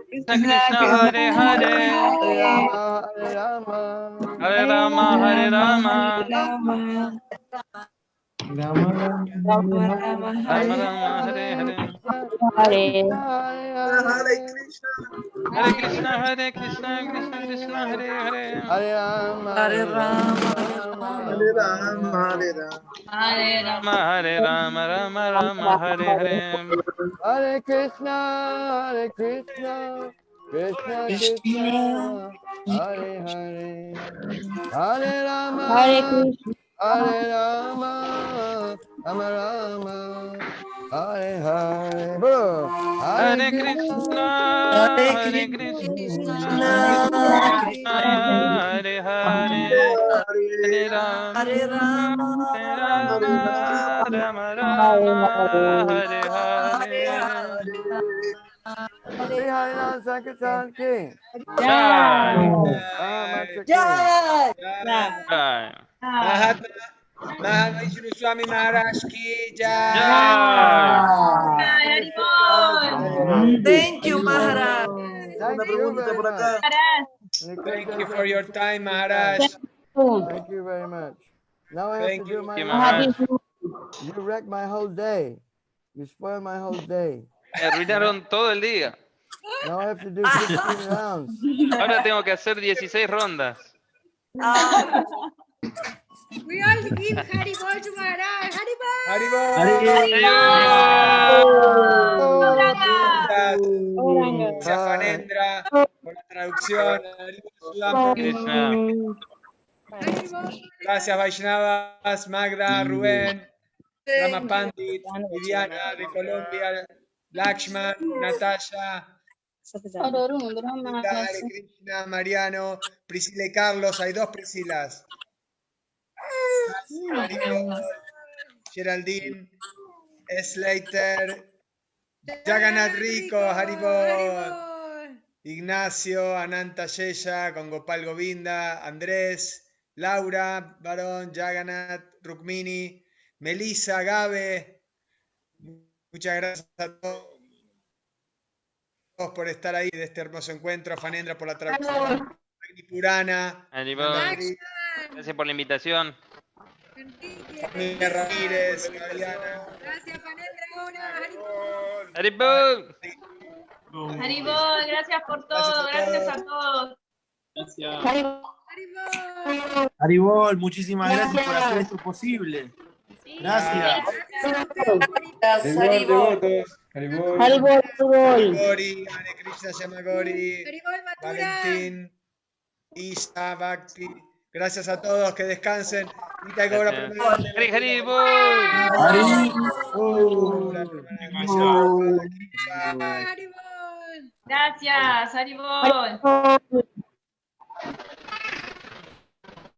Krishna Krishna, Hare Hare, Hare Rama, Hare Rama, Hare Rama, Rama Rama Rama Rama, Hare Hare, Hare Krishna, Hare Hare Krishna, Hare Krishna, Krishna Krishna, Hare Hare, Hare Rama, Hare Rama, Hare Rama Hare Rama, Rama Rama, Hare Hare, Hare Krishna, Krishna Krishna, Hare Hare, Hare Rama, Hare Rama, Rama Rama, Hare Hare. Bolo, Hare Krishna, Hare Krishna, Krishna Hare Hare, Hare Rama, Hare Rama, Hare Rama, Rama Rama, Hare Hare. Shri Harinam Sankirtan Ki, Jai, Paramahansa Ki. Jai. Jai, Mahavishnu Vishnu Swami Maharaj ki jai. Jai. Thank you, Maharaj. Thank you very much. Thank you for your time, Maharaj. Thank you very much. Now I have Thank to you. do my Thank you, Maharaj. You wrecked my whole day. You spoiled my whole day. Me arruinaron todo el día. Now I have to do 16 rounds. Ahora tengo que hacer 16 rondas. We all give Hari Bol to Maharaj. Hari Bol. Haribol. Gracias, Fanendra, por la traducción. Haribol Sudam. Krishna. Hari Bol. Gracias, Vaishnavas, Magda, Rubén, Rama Pandit, Viviana de Colombia, Lakshman, Natasha, Linda, Hare Krishna, Mariano, Priscila y Carlos. Hay 2 Priscilas. Haribol, Geraldine, Slater, Jagannath Rico, Haribol, Ignacio, Ananta Yeya, con Gopal Govinda, Andrés, Laura, Varón, Jagannath, Rukmini, Melissa, Gabe. Muchas gracias a todos por estar ahí de este hermoso encuentro. A Fanendra por la traducción. Agni Purana, Haribol. Gracias por la invitación. Miguel Ramírez, Gabriana. Gracias, Fanendra. Hari Bol. Haribol. Haribol, gracias por todo, gracias a todos. Hari Bol. Haribol, muchísimas gracias por hacer esto posible. Gracias. Gori, Hare Krishna Yamagori, Hari Bol, Matura. Valentín, Isa, Bhakti. Gracias a todos, que descansen. Nita y Gora Gracias. Premanande. Hari Haribol. Hari Bol. Gracias, Haribol.